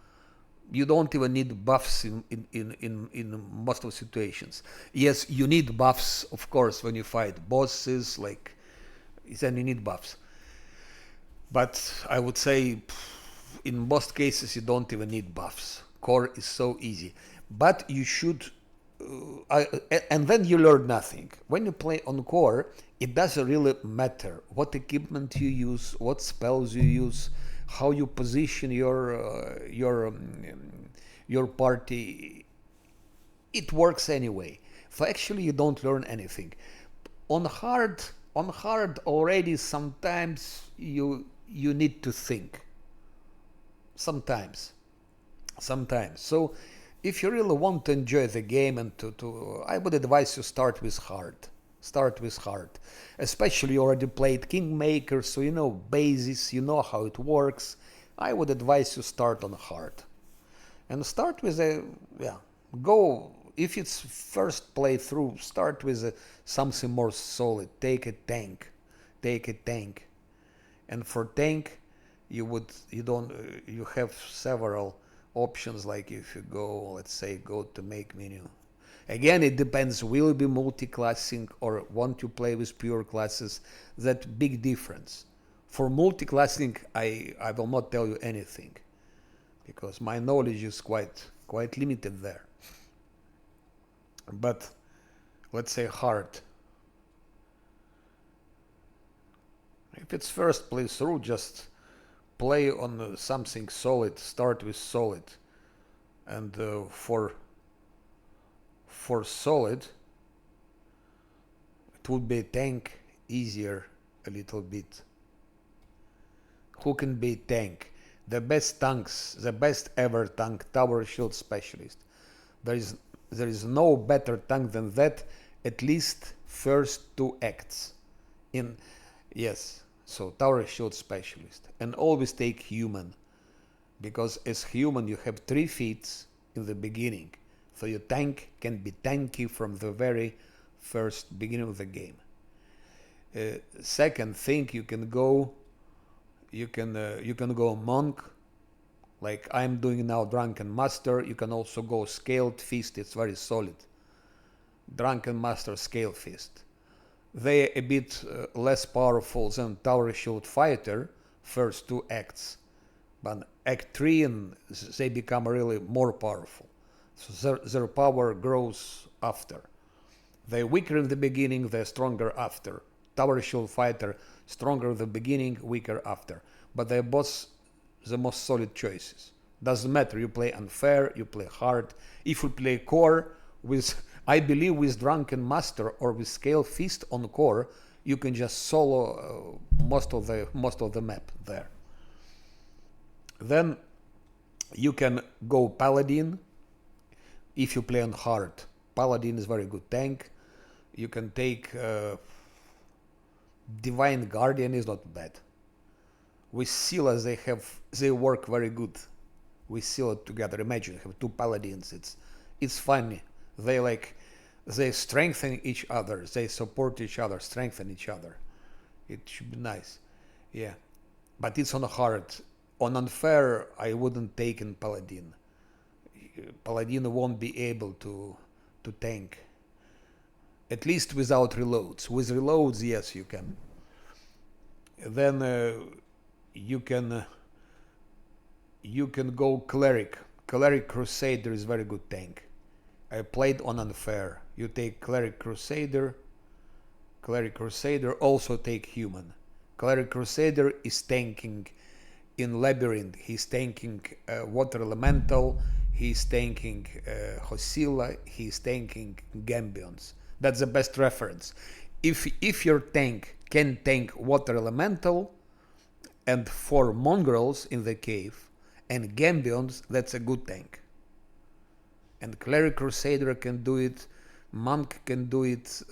You don't even need buffs in most of the situations. Yes, you need buffs, of course, when you fight bosses, then you need buffs. But I would say in most cases you don't even need buffs. Core is so easy. But you should, and then you learn nothing. When you play on core, it doesn't really matter what equipment you use, what spells you use, how you position your party. It works anyway. So actually, you don't learn anything. On hard already sometimes you need to think. Sometimes. So if you really want to enjoy the game and I would advise you start with hard. Especially you already played Kingmaker, so you know basis, you know how it works. I would advise you start on hard. And start with if it's first playthrough, start with something more solid. Take a tank. And for tank, you have several options, like if you go to make menu. Again, it depends, will you be multi-classing or want to play with pure classes? That big difference. For multi-classing, I will not tell you anything, because my knowledge is quite limited there. But let's say hard. If it's first playthrough, just play on something solid, start with solid. And for solid, it would be tank easier a little bit. Who can be tank? The best ever tank, Tower Shield Specialist. There is no better tank than that, at least first 2 acts. So Tower Shield Specialist. And always take human, because as human you have 3 feats in the beginning. So your tank can be tanky from the very first beginning of the game. Second thing, you can go monk, like I'm doing now, Drunken Master. You can also go Scaled Fist. It's very solid. Drunken Master, Scaled Fist. They're a bit less powerful than Tower Shield Fighter first two acts, but Act 3 and they become really more powerful. So their power grows after. They're weaker in the beginning, they're stronger after. Tower Shield Fighter, stronger in the beginning, weaker after. But they're both the most solid choices. Doesn't matter, you play unfair, you play hard. If you play core, I believe with Drunken Master or with Scale Fist on core, you can just solo most of the map there. Then you can go Paladin if you play on hard. Paladin is very good tank. You can take Divine Guardian is not bad. With Scylla they work very good. With Scylla together, imagine you have two Paladins. It's funny. They strengthen each other. They support each other, strengthen each other. It should be nice. Yeah. But it's on hard. On unfair, I wouldn't take in Paladin. Paladin won't be able to tank. At least without reloads. With reloads, yes, you can. Then you can go Cleric. Cleric Crusader is very good tank. I played on unfair. You take Cleric Crusader. Cleric Crusader also take human. Cleric Crusader is tanking in Labyrinth. He's tanking Water Elemental. He's tanking Hosilla. He's tanking Gambions. That's the best reference. If your tank can tank Water Elemental and 4 Mongrels in the cave and Gambions, that's a good tank. And Cleric Crusader can do it, Monk can do it,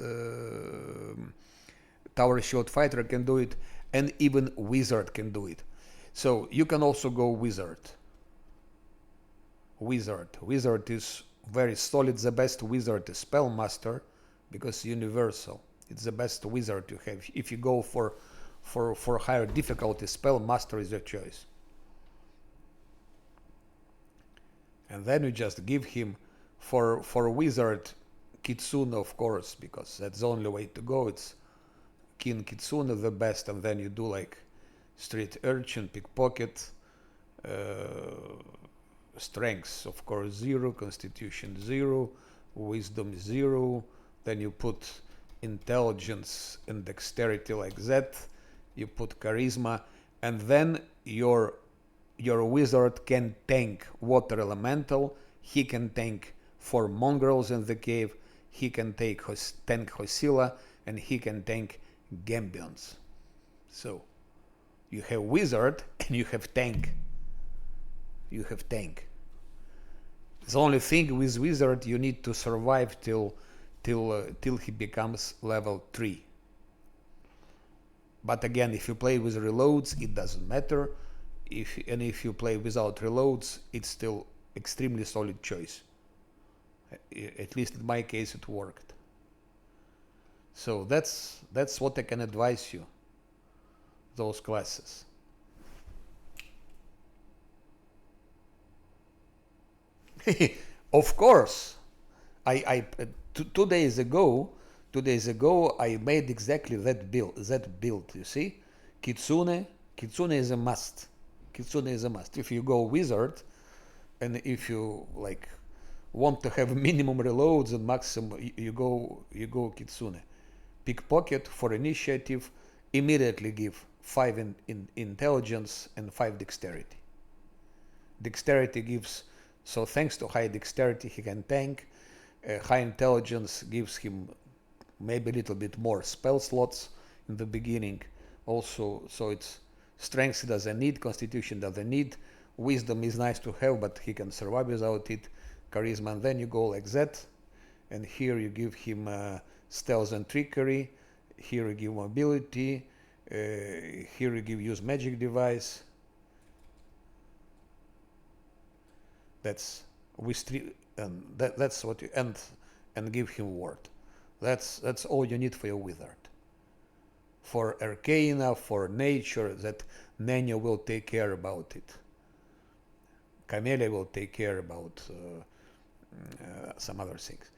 Tower Shield Fighter can do it, and even Wizard can do it. So you can also go Wizard. Wizard is very solid. The best Wizard is Spellmaster because universal. It's the best Wizard you have. If you go for higher difficulty, Spellmaster is your choice. And then you just give him for Wizard Kitsune, of course, because that's the only way to go. It's King Kitsune the best, and then you do like Street Urchin, Pickpocket, Strengths, of course, 0, Constitution 0, Wisdom 0, then you put Intelligence and Dexterity like that, you put Charisma, and then your Wizard can tank Water Elemental, he can tank 4 Mongrels in the cave, he can tank Hosilla, and he can tank Gambions. So you have Wizard and you have tank. The only thing with Wizard, you need to survive till he becomes level 3. But again, if you play with reloads, it doesn't matter. If you play without reloads, it's still extremely solid choice. At least in my case, it worked. So that's what I can advise you. Those classes. Of course, I 2 days ago I made exactly that build. You see, Kitsune is a must. If you go Wizard, and if you like want to have minimum reloads and maximum, you go Kitsune. Pickpocket for initiative, immediately give 5 in intelligence and 5 dexterity. Dexterity gives. So thanks to high dexterity, he can tank. High intelligence gives him maybe a little bit more spell slots in the beginning. Also, so it's strength he doesn't need, constitution doesn't need. Wisdom is nice to have, but he can survive without it. Charisma, and then you go like that. And here you give him stealth and trickery. Here you give mobility. Here you give use magic device. That's with 3, and that's what you and give him ward. That's all you need for your wizard. For Arcana, for nature, that Nanya will take care about it. Camellia will take care about some other things.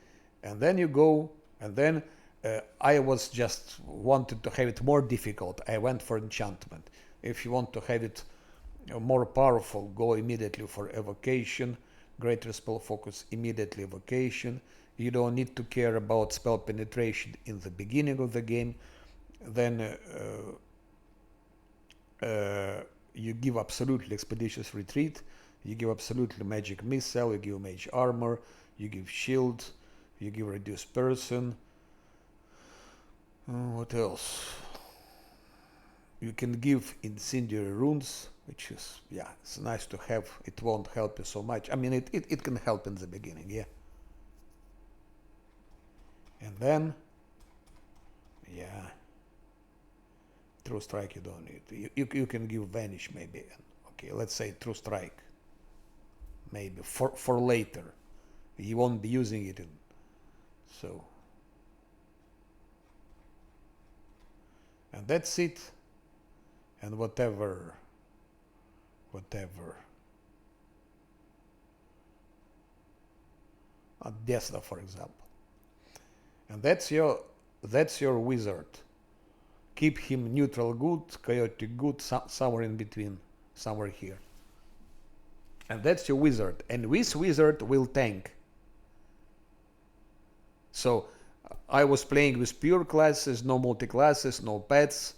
And then you go, and then I was just wanted to have it more difficult. I went for enchantment. If you want to have it more powerful, go immediately for evocation. Greater spell focus, immediately evocation. You don't need to care about spell penetration in the beginning of the game. Then you give absolutely expeditious retreat. You give absolutely magic missile. You give mage armor. You give shield. You give reduced person. What else? You can give incendiary runes, which is, yeah, it's nice to have. It won't help you so much. I mean, it can help in the beginning, yeah. And then, yeah, True Strike you don't need. You can give Vanish maybe. Okay, let's say True Strike. Maybe for later. You won't be using it in, so. And that's it. And whatever. Desna, for example. And that's your wizard. Keep him neutral good, chaotic good, somewhere in between, somewhere here. And that's your wizard. And this wizard will tank. So I was playing with pure classes, no multi-classes, no pets,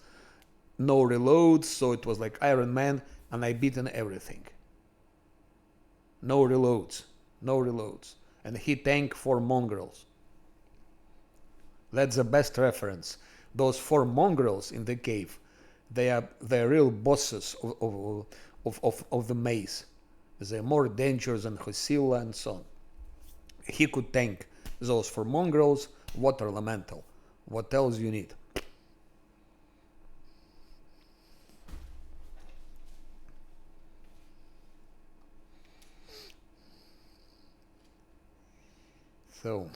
no reloads, so it was like Iron Man, and I beaten everything. No reloads. And he tanked 4 mongrels. That's the best reference. Those 4 mongrels in the cave, they're real bosses of the maze. They're more dangerous than Hosilla and so on. He could tank those 4 mongrels, water elemental. What else you need? So,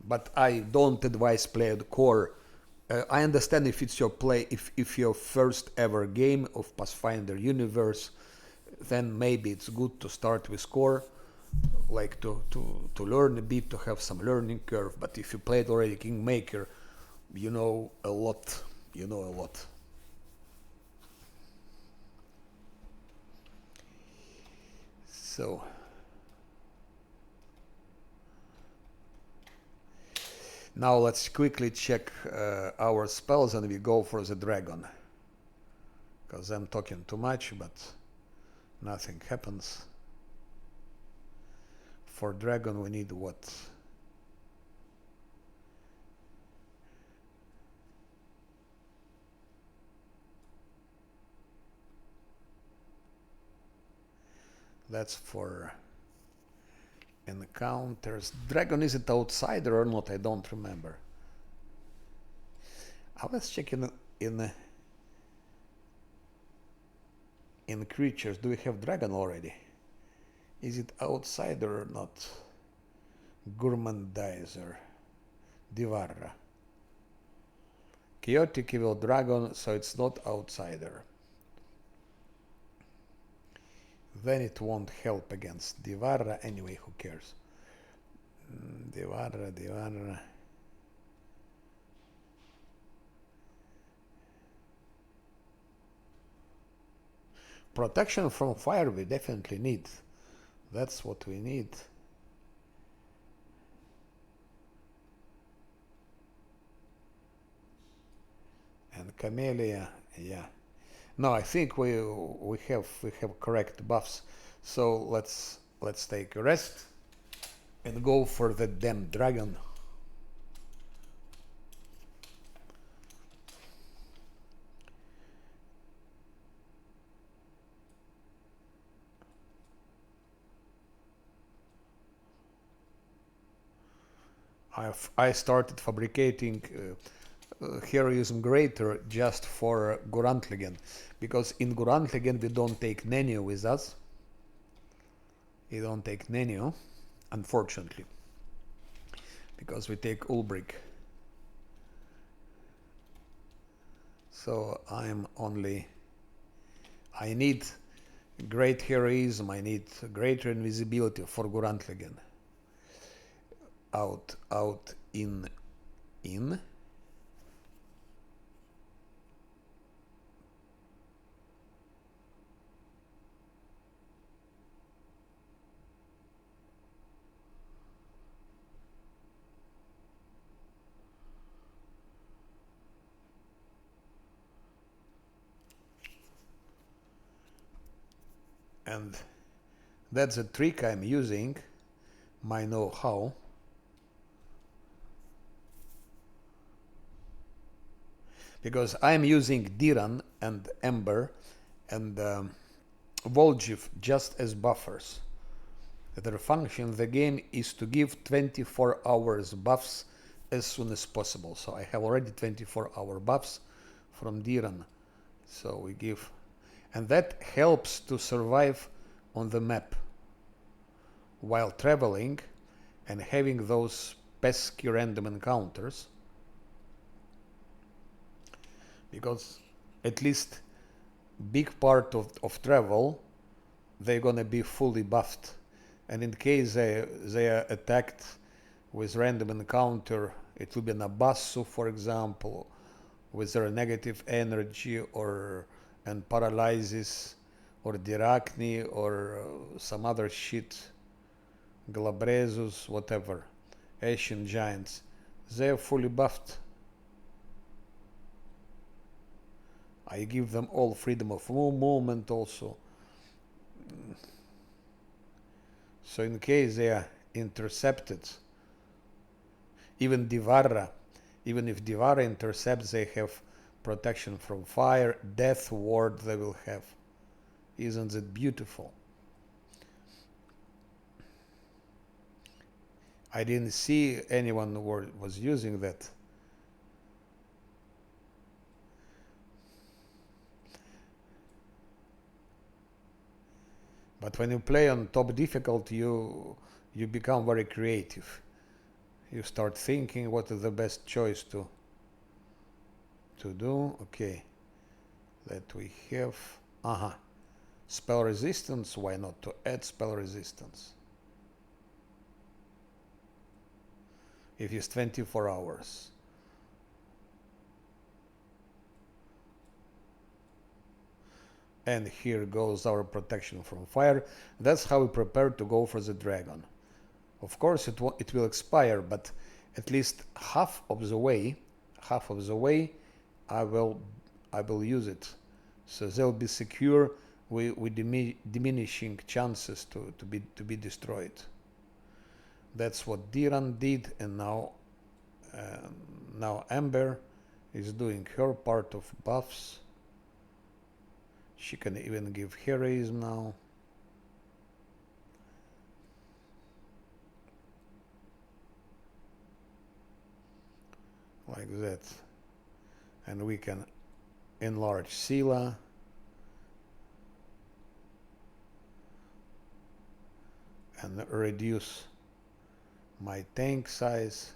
but I don't advise play the core. I understand if it's your play, if your first ever game of Pathfinder universe, then maybe it's good to start with core, like to learn a bit, to have some learning curve. But if you played already Kingmaker, you know a lot. So. Now let's quickly check our spells and we go for the dragon. Because I'm talking too much, but nothing happens. For dragon we need what? That's for encounters. Dragon, is it outsider or not? I don't remember. I was checking in creatures. Do we have dragon already? Is it outsider or not? Gourmandizer. Divarra. Chaotic evil dragon, so it's not outsider. Then it won't help against Divarra anyway, who cares? Divarra. Protection from fire we definitely need. That's what we need. And Camellia, yeah. No, I think we have correct buffs. So let's take a rest and go for the damn dragon. I started fabricating heroism greater just for Gurantligen, because in Gurantligen we don't take Nenio with us. We don't take Nenio, unfortunately, because we take Ulbrich. So I need great heroism, I need greater invisibility for Gurantligen. Out, in. And that's a trick I'm using, my know-how. Because I'm using Diran and Ember and Volgiv just as buffers. Their function in the game is to give 24 hours buffs as soon as possible. So I have already 24-hour buffs from Diran. So we give, and that helps to survive on the map while traveling and having those pesky random encounters, because at least big part of travel they're gonna be fully buffed, and in case they are attacked with random encounter, it will be Nabassu, for example, with their negative energy and paralyzes, or Dirachni, or some other shit, Glabrezus, whatever, Asian giants, they are fully buffed. I give them all freedom of movement also. So in case they are intercepted, even Divara, even if Divara intercepts, they have protection from fire, death ward they will have. Isn't it beautiful? I didn't see anyone who was using that. But when you play on top difficulty, you become very creative. You start thinking what is the best choice to do. Okay, that we have. Spell resistance. Why not to add spell resistance? If it's 24 hours. And here goes our protection from fire. That's how we prepare to go for the dragon. Of course, it will expire, but at least half of the way, I will use it. So they'll be secure with diminishing chances to be destroyed. That's what Diran did, and now Ember is doing her part of buffs. She can even give heroism now. Like that. And we can enlarge Sila. And reduce my tank size.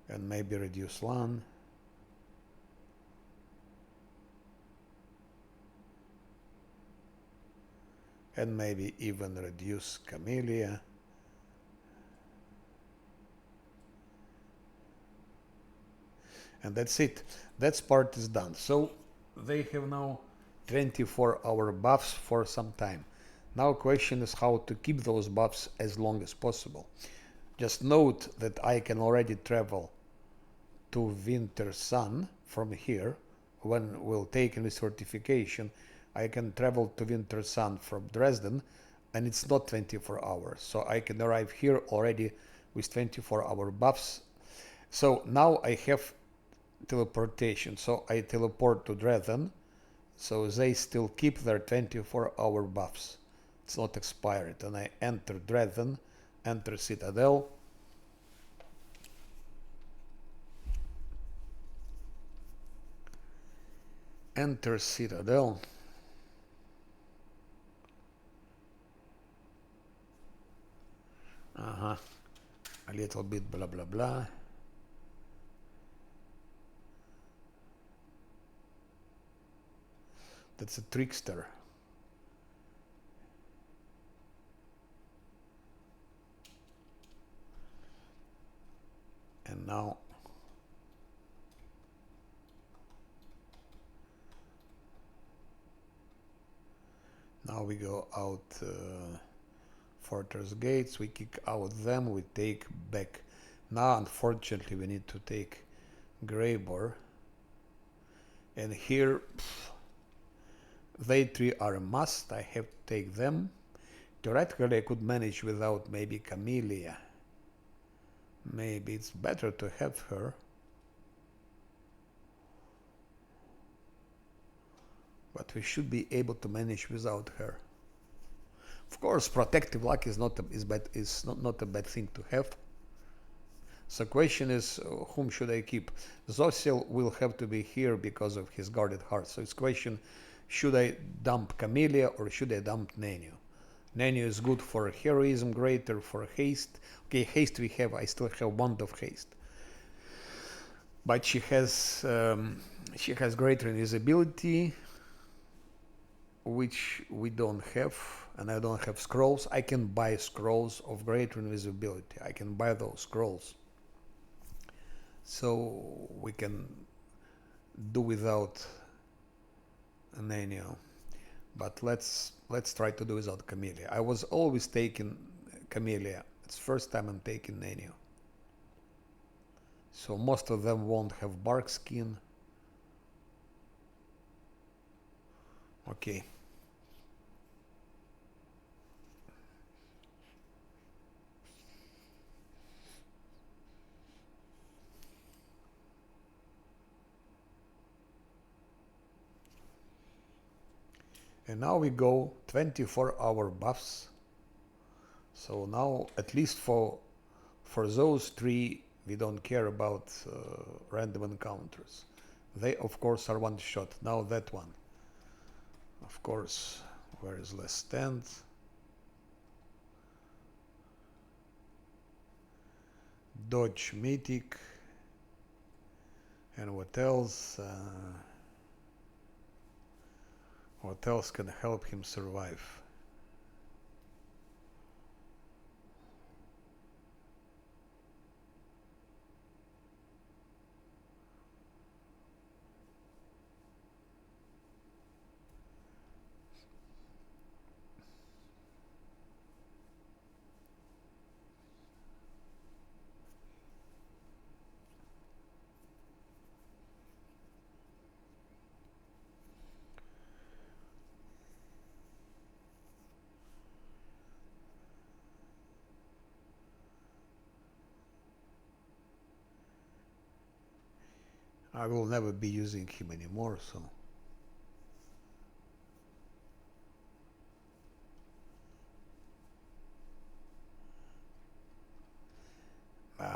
And maybe reduce LAN. And maybe even reduce Camellia. And that's it. That part is done. So they have now 24-hour buffs for some time. Now question is how to keep those buffs as long as possible. Just note that I can already travel to Winter Sun from here. When we'll take in this certification, I can travel to Winter Sun from Dresden, and it's not 24 hours. So I can arrive here already with 24-hour buffs. So now I have teleportation. So I teleport to Dresden. So they still keep their 24-hour buffs. It's not expired. And I enter Dresden, enter Citadel. Enter Citadel. A little bit blah blah blah. That's a trickster. And now we go out Fortress Gates, we kick out them, we take back. Now unfortunately we need to take Greybor. And here they three are a must, I have to take them. Theoretically I could manage without maybe Camellia. Maybe it's better to have her. But we should be able to manage without her. Of course, protective luck is not a bad thing to have. So question is, whom should I keep? Zosil will have to be here because of his guarded heart. So it's question, should I dump Camellia or should I dump Nenu? Nenu is good for heroism, greater for haste. Okay, haste we have, I still have Wand of Haste. But she has greater invisibility, which we don't have, and I don't have scrolls. I can buy scrolls of greater invisibility. I can buy those scrolls. So we can do without Nenu. But let's try to do without Camellia. I was always taking Camellia. It's first time I'm taking Nenu. So most of them won't have bark skin. Okay. And now we go 24-hour buffs. So now, at least for those three, we don't care about random encounters. They, of course, are one shot. Now that one. Of course, where is less stand? Dodge Mythic. And what else? What else can help him survive? I will never be using him anymore, so.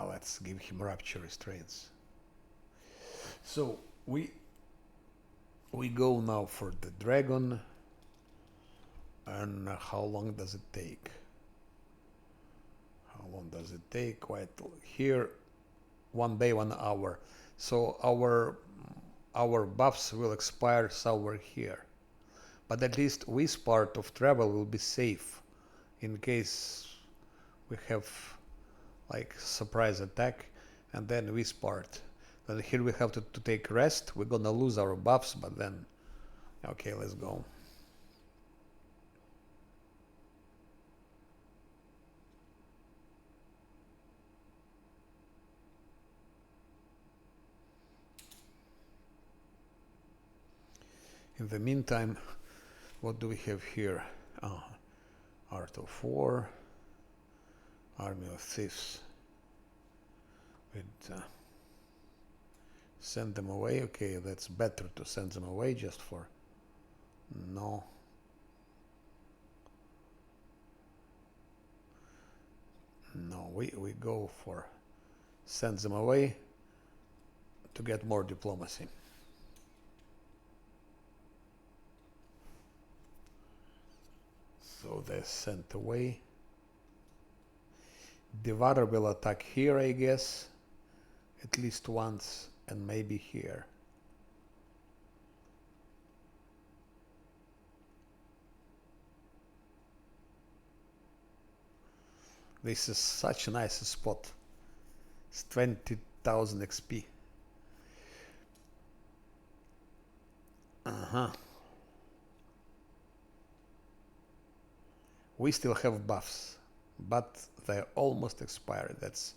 Let's give him Rapture Restraints. So we go now for the dragon. And how long does it take? How long does it take? Quite here, 1 day, 1 hour. So our buffs will expire somewhere here. But at least this part of travel will be safe in case we have like surprise attack, and then this part. Then here we have to take rest. We're gonna lose our buffs, but then okay, let's go. In the meantime, what do we have here? Art of War, Army of Thieves. Send them away. Okay, that's better to send them away just for... No. No, we go for send them away to get more diplomacy. So they're sent away. Devourer will attack here, I guess, at least once, and maybe here. This is such a nice spot. It's 20,000 XP. We still have buffs, but they're almost expired. That's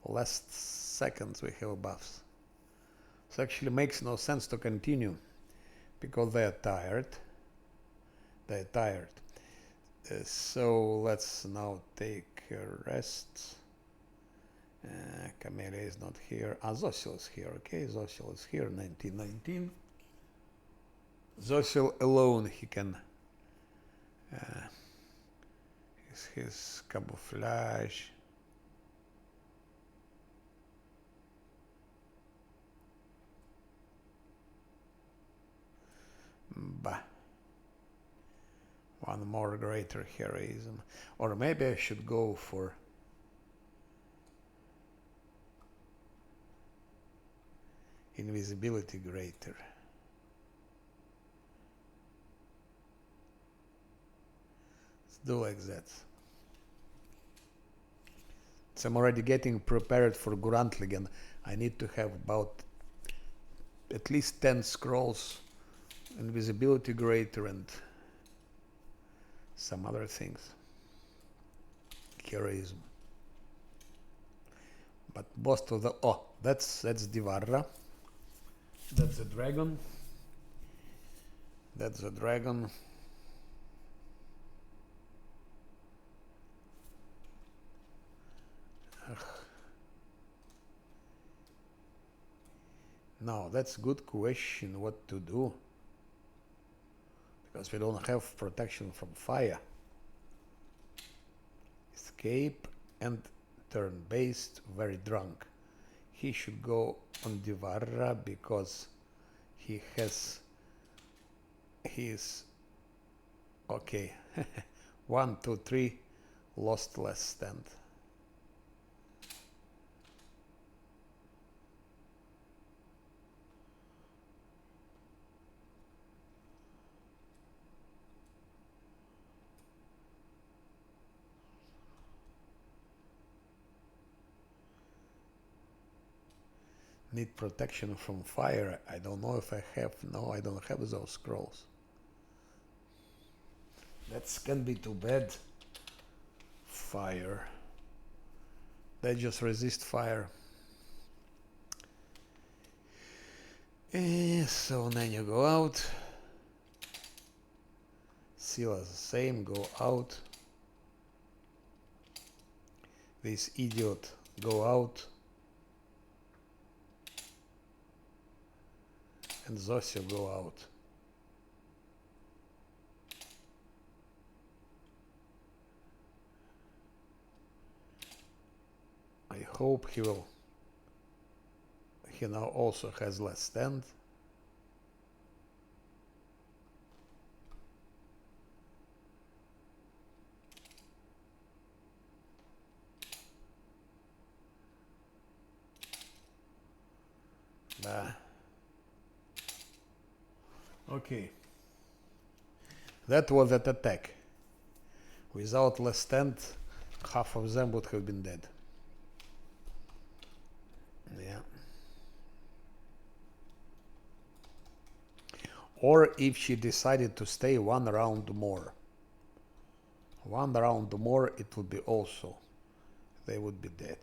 last seconds we have buffs. So actually makes no sense to continue because they're tired. They're tired. So let's now take a rest. Camellia is not here. Zosil is here. Okay, Zosil is here. 1919. Zosil alone, he can. His camouflage. Bah. One more greater heroism. Or maybe I should go for invisibility greater. Let's do like that. So I'm already getting prepared for Grantligan. I need to have about at least 10 scrolls, invisibility greater, and some other things. Heroism. But most of the that's Divarra. That's a dragon. That's a dragon. Now that's a good question what to do, because we don't have protection from fire. Escape and turn based, very drunk. He should go on Divarra because he has his okay. 1, 2, 3 lost less stand. Need protection from fire. I don't know if I have. No, I don't have those scrolls. That can be too bad. Fire. They just resist fire. So then you go out. Sila's the same. Go out. This idiot go out. And Zosio go out. I hope he will. He now also has less stand. Bah. Okay. That was that attack. Without less stand, half of them would have been dead. Yeah. Or if she decided to stay one round more. One round more, it would be also. They would be dead.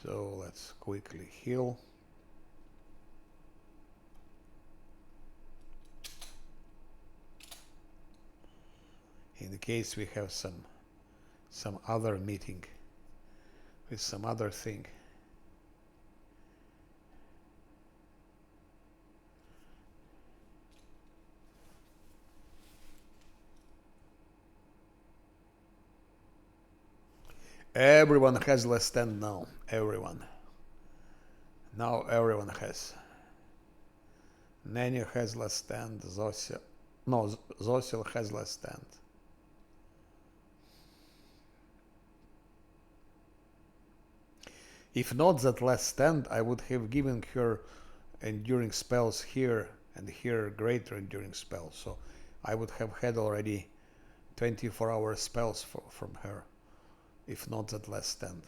So let's quickly heal. In case we have some other meeting with some other thing. Everyone has less stand now. Everyone. Now everyone has. Nanny has less stand. Zosia. No, Zosil has less stand. If not that last stand, I would have given her enduring spells here and here greater enduring spells. So I would have had already 24-hour spells from her, if not that last stand.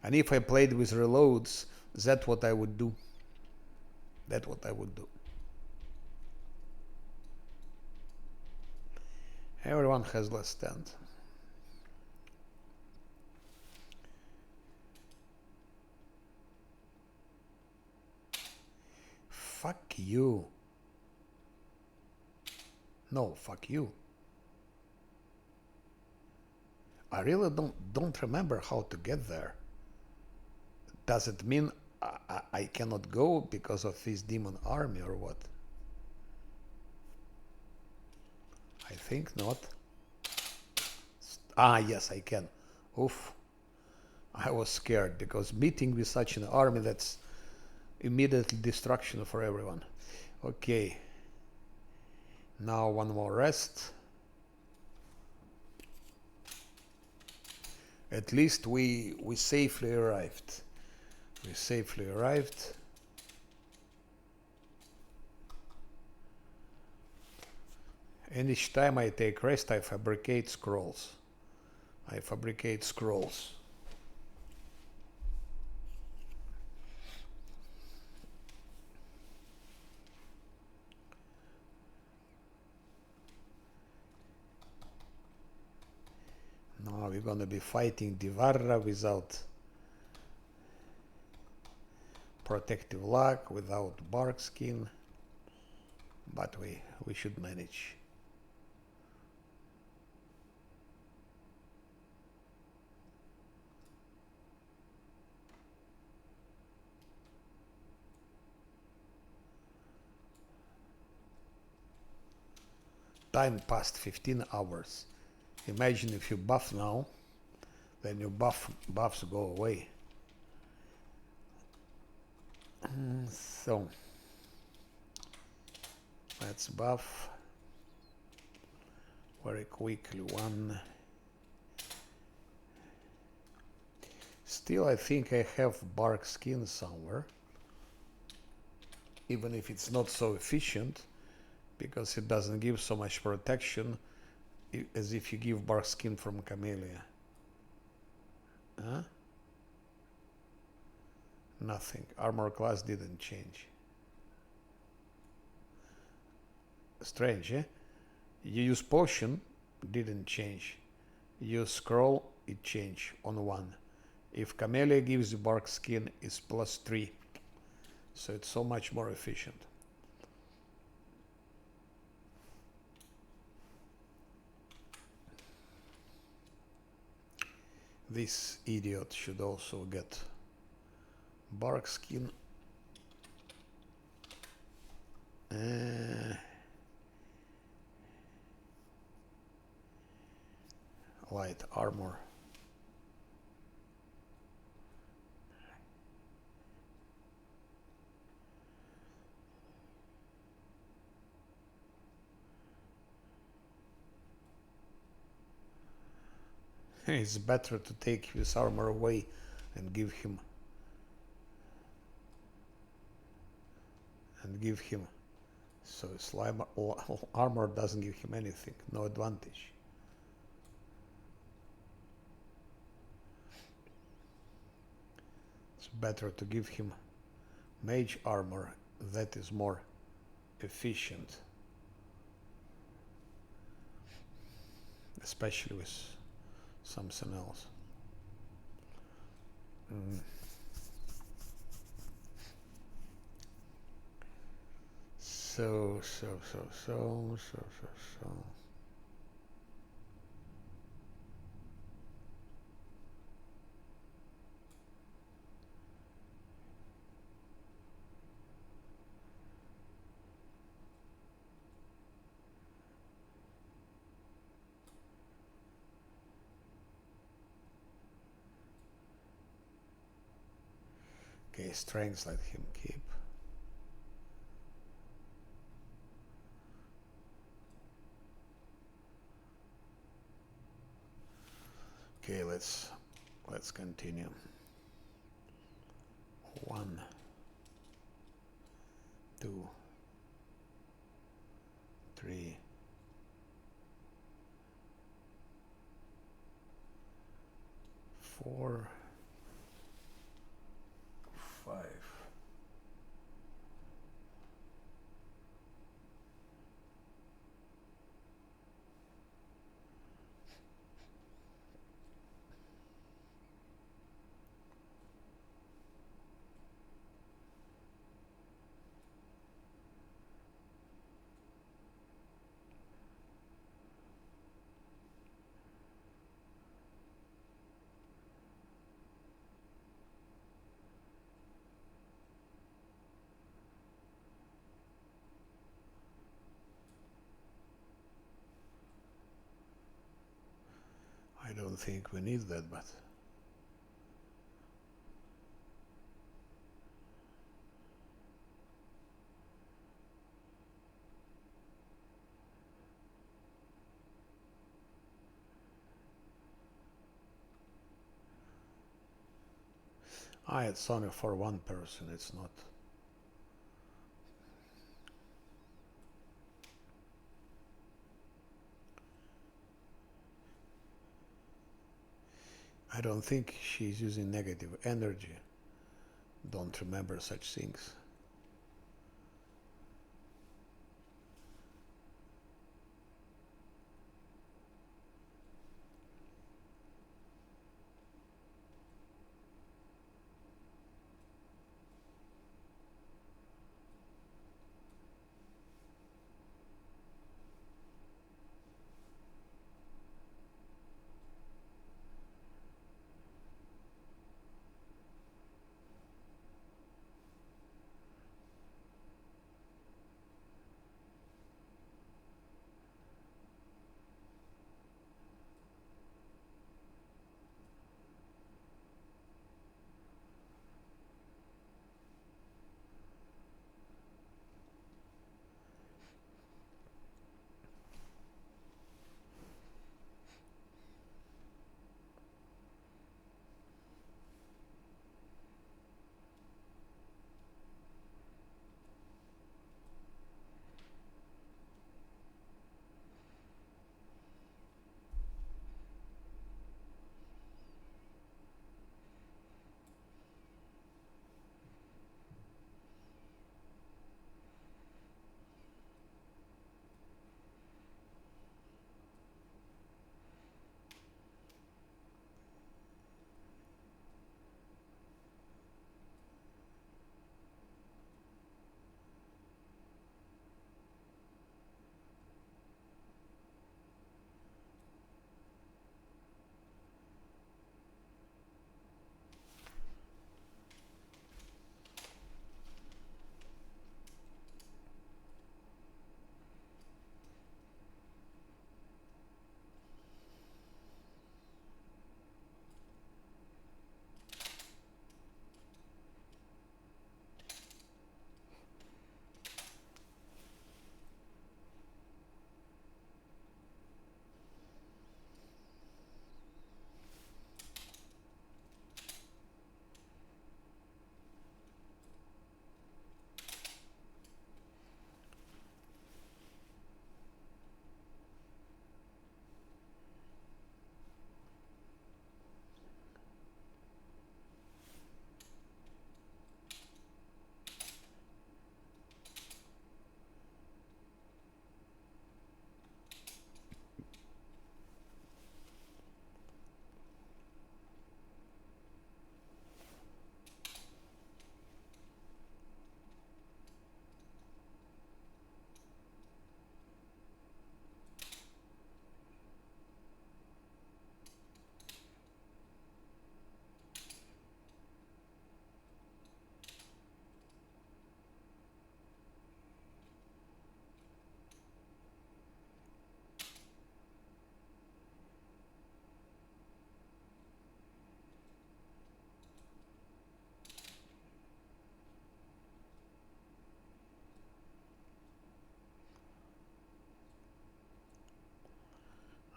And if I played with reloads, that's what I would do. That's what I would do. Everyone has less stand. Fuck you. No, fuck you. I really don't remember how to get there. Does it mean I cannot go because of this demon army or what? I think not. Ah, yes, I can. Oof. I was scared because meeting with such an army, that's immediate destruction for everyone. Okay. Now one more rest. At least we safely arrived. We safely arrived. And each time I take rest, I fabricate scrolls. I fabricate scrolls. Now we're gonna be fighting Divarra without protective luck, without bark skin, but we should manage. Time passed 15 hours. Imagine if you buff now, then your buffs go away. So let's buff very quickly one. Still, I think I have bark skin somewhere, even if it's not so efficient, because it doesn't give so much protection as if you give bark skin from Camellia. Huh? Nothing. Armor class didn't change. Strange, eh? You use potion, didn't change. You use scroll, it changed on 1. If Camellia gives you bark skin, it's +3. So it's so much more efficient. This idiot should also get bark skin. Light armor. It's better to take his armor away and give him so his armor doesn't give him anything, no advantage. It's better to give him mage armor, that is more efficient, especially with something else. So. Okay, strength let him keep. Okay, let's continue. 1, 2, 3, 4, 5. I don't think we need that, but it's only for one person, it's not. I don't think she's using negative energy. Don't remember such things.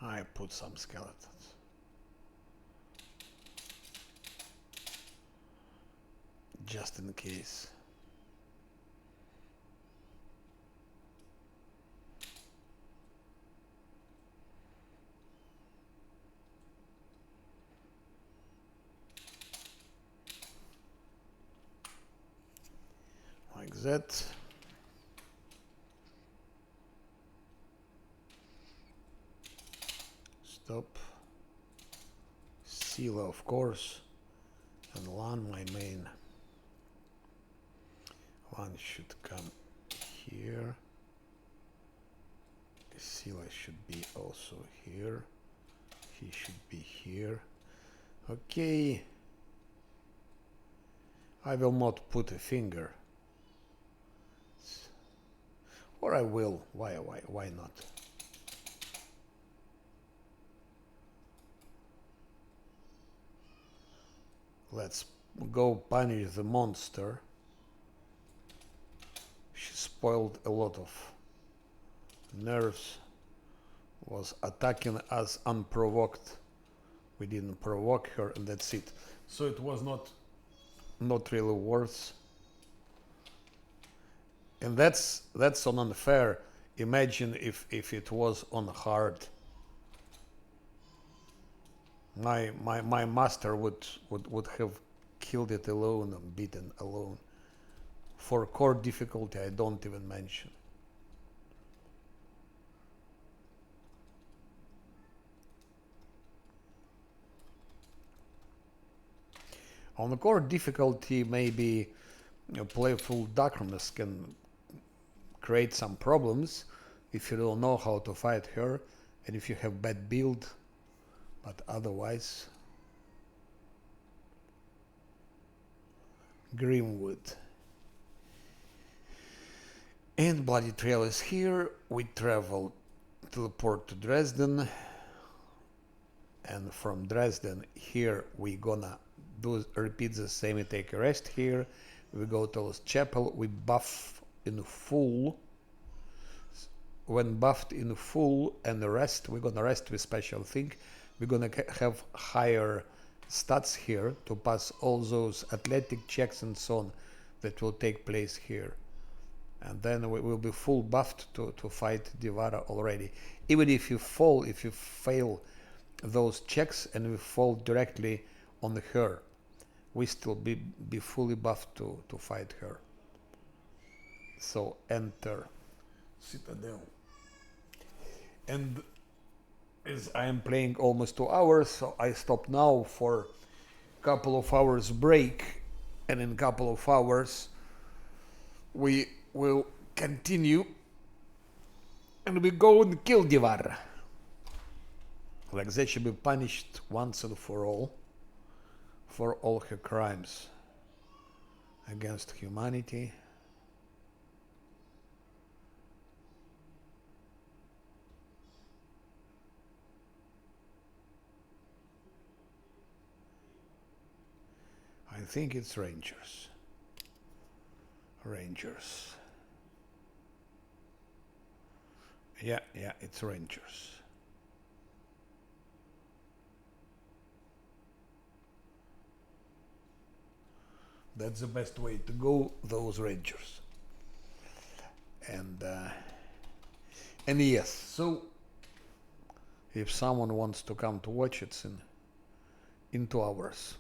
I put some skeletons. just in case. Like that. Stop. Sila, of course. And LAN, my main. LAN should come here. Sila should be also here. He should be here. Okay. I will not put a finger. Or I will. Why not? Let's go punish the monster. She spoiled a lot of nerves. Was attacking us unprovoked. We didn't provoke her, and that's it. So it was not really worth. And that's on unfair. Imagine if it was on hard. My master would have killed it alone and beaten alone. For core difficulty, I don't even mention. On the core difficulty, maybe playful darkness can create some problems if you don't know how to fight her and if you have bad build, but otherwise Grimwood. And Bloody Trail is here. We travel, teleport to Dresden, and from Dresden here we gonna repeat the same. We take a rest here, we go to Lost Chapel, we buff in full. When buffed in full and rest, we're gonna rest with special thing. We're gonna have higher stats here to pass all those athletic checks and so on that will take place here. And then we will be full buffed to fight Divara already. Even if you fall, if you fail those checks and we fall directly on her, we still be fully buffed to fight her. So enter Citadel. And as I am playing almost 2 hours, so I stop now for a couple of hours break, and in a couple of hours we will continue and we go and kill Divar. Like that, should be punished once and for all her crimes against humanity. I think it's Rangers. Yeah, it's Rangers. That's the best way to go, those Rangers. And yes, so if someone wants to come to watch, it's in 2 hours.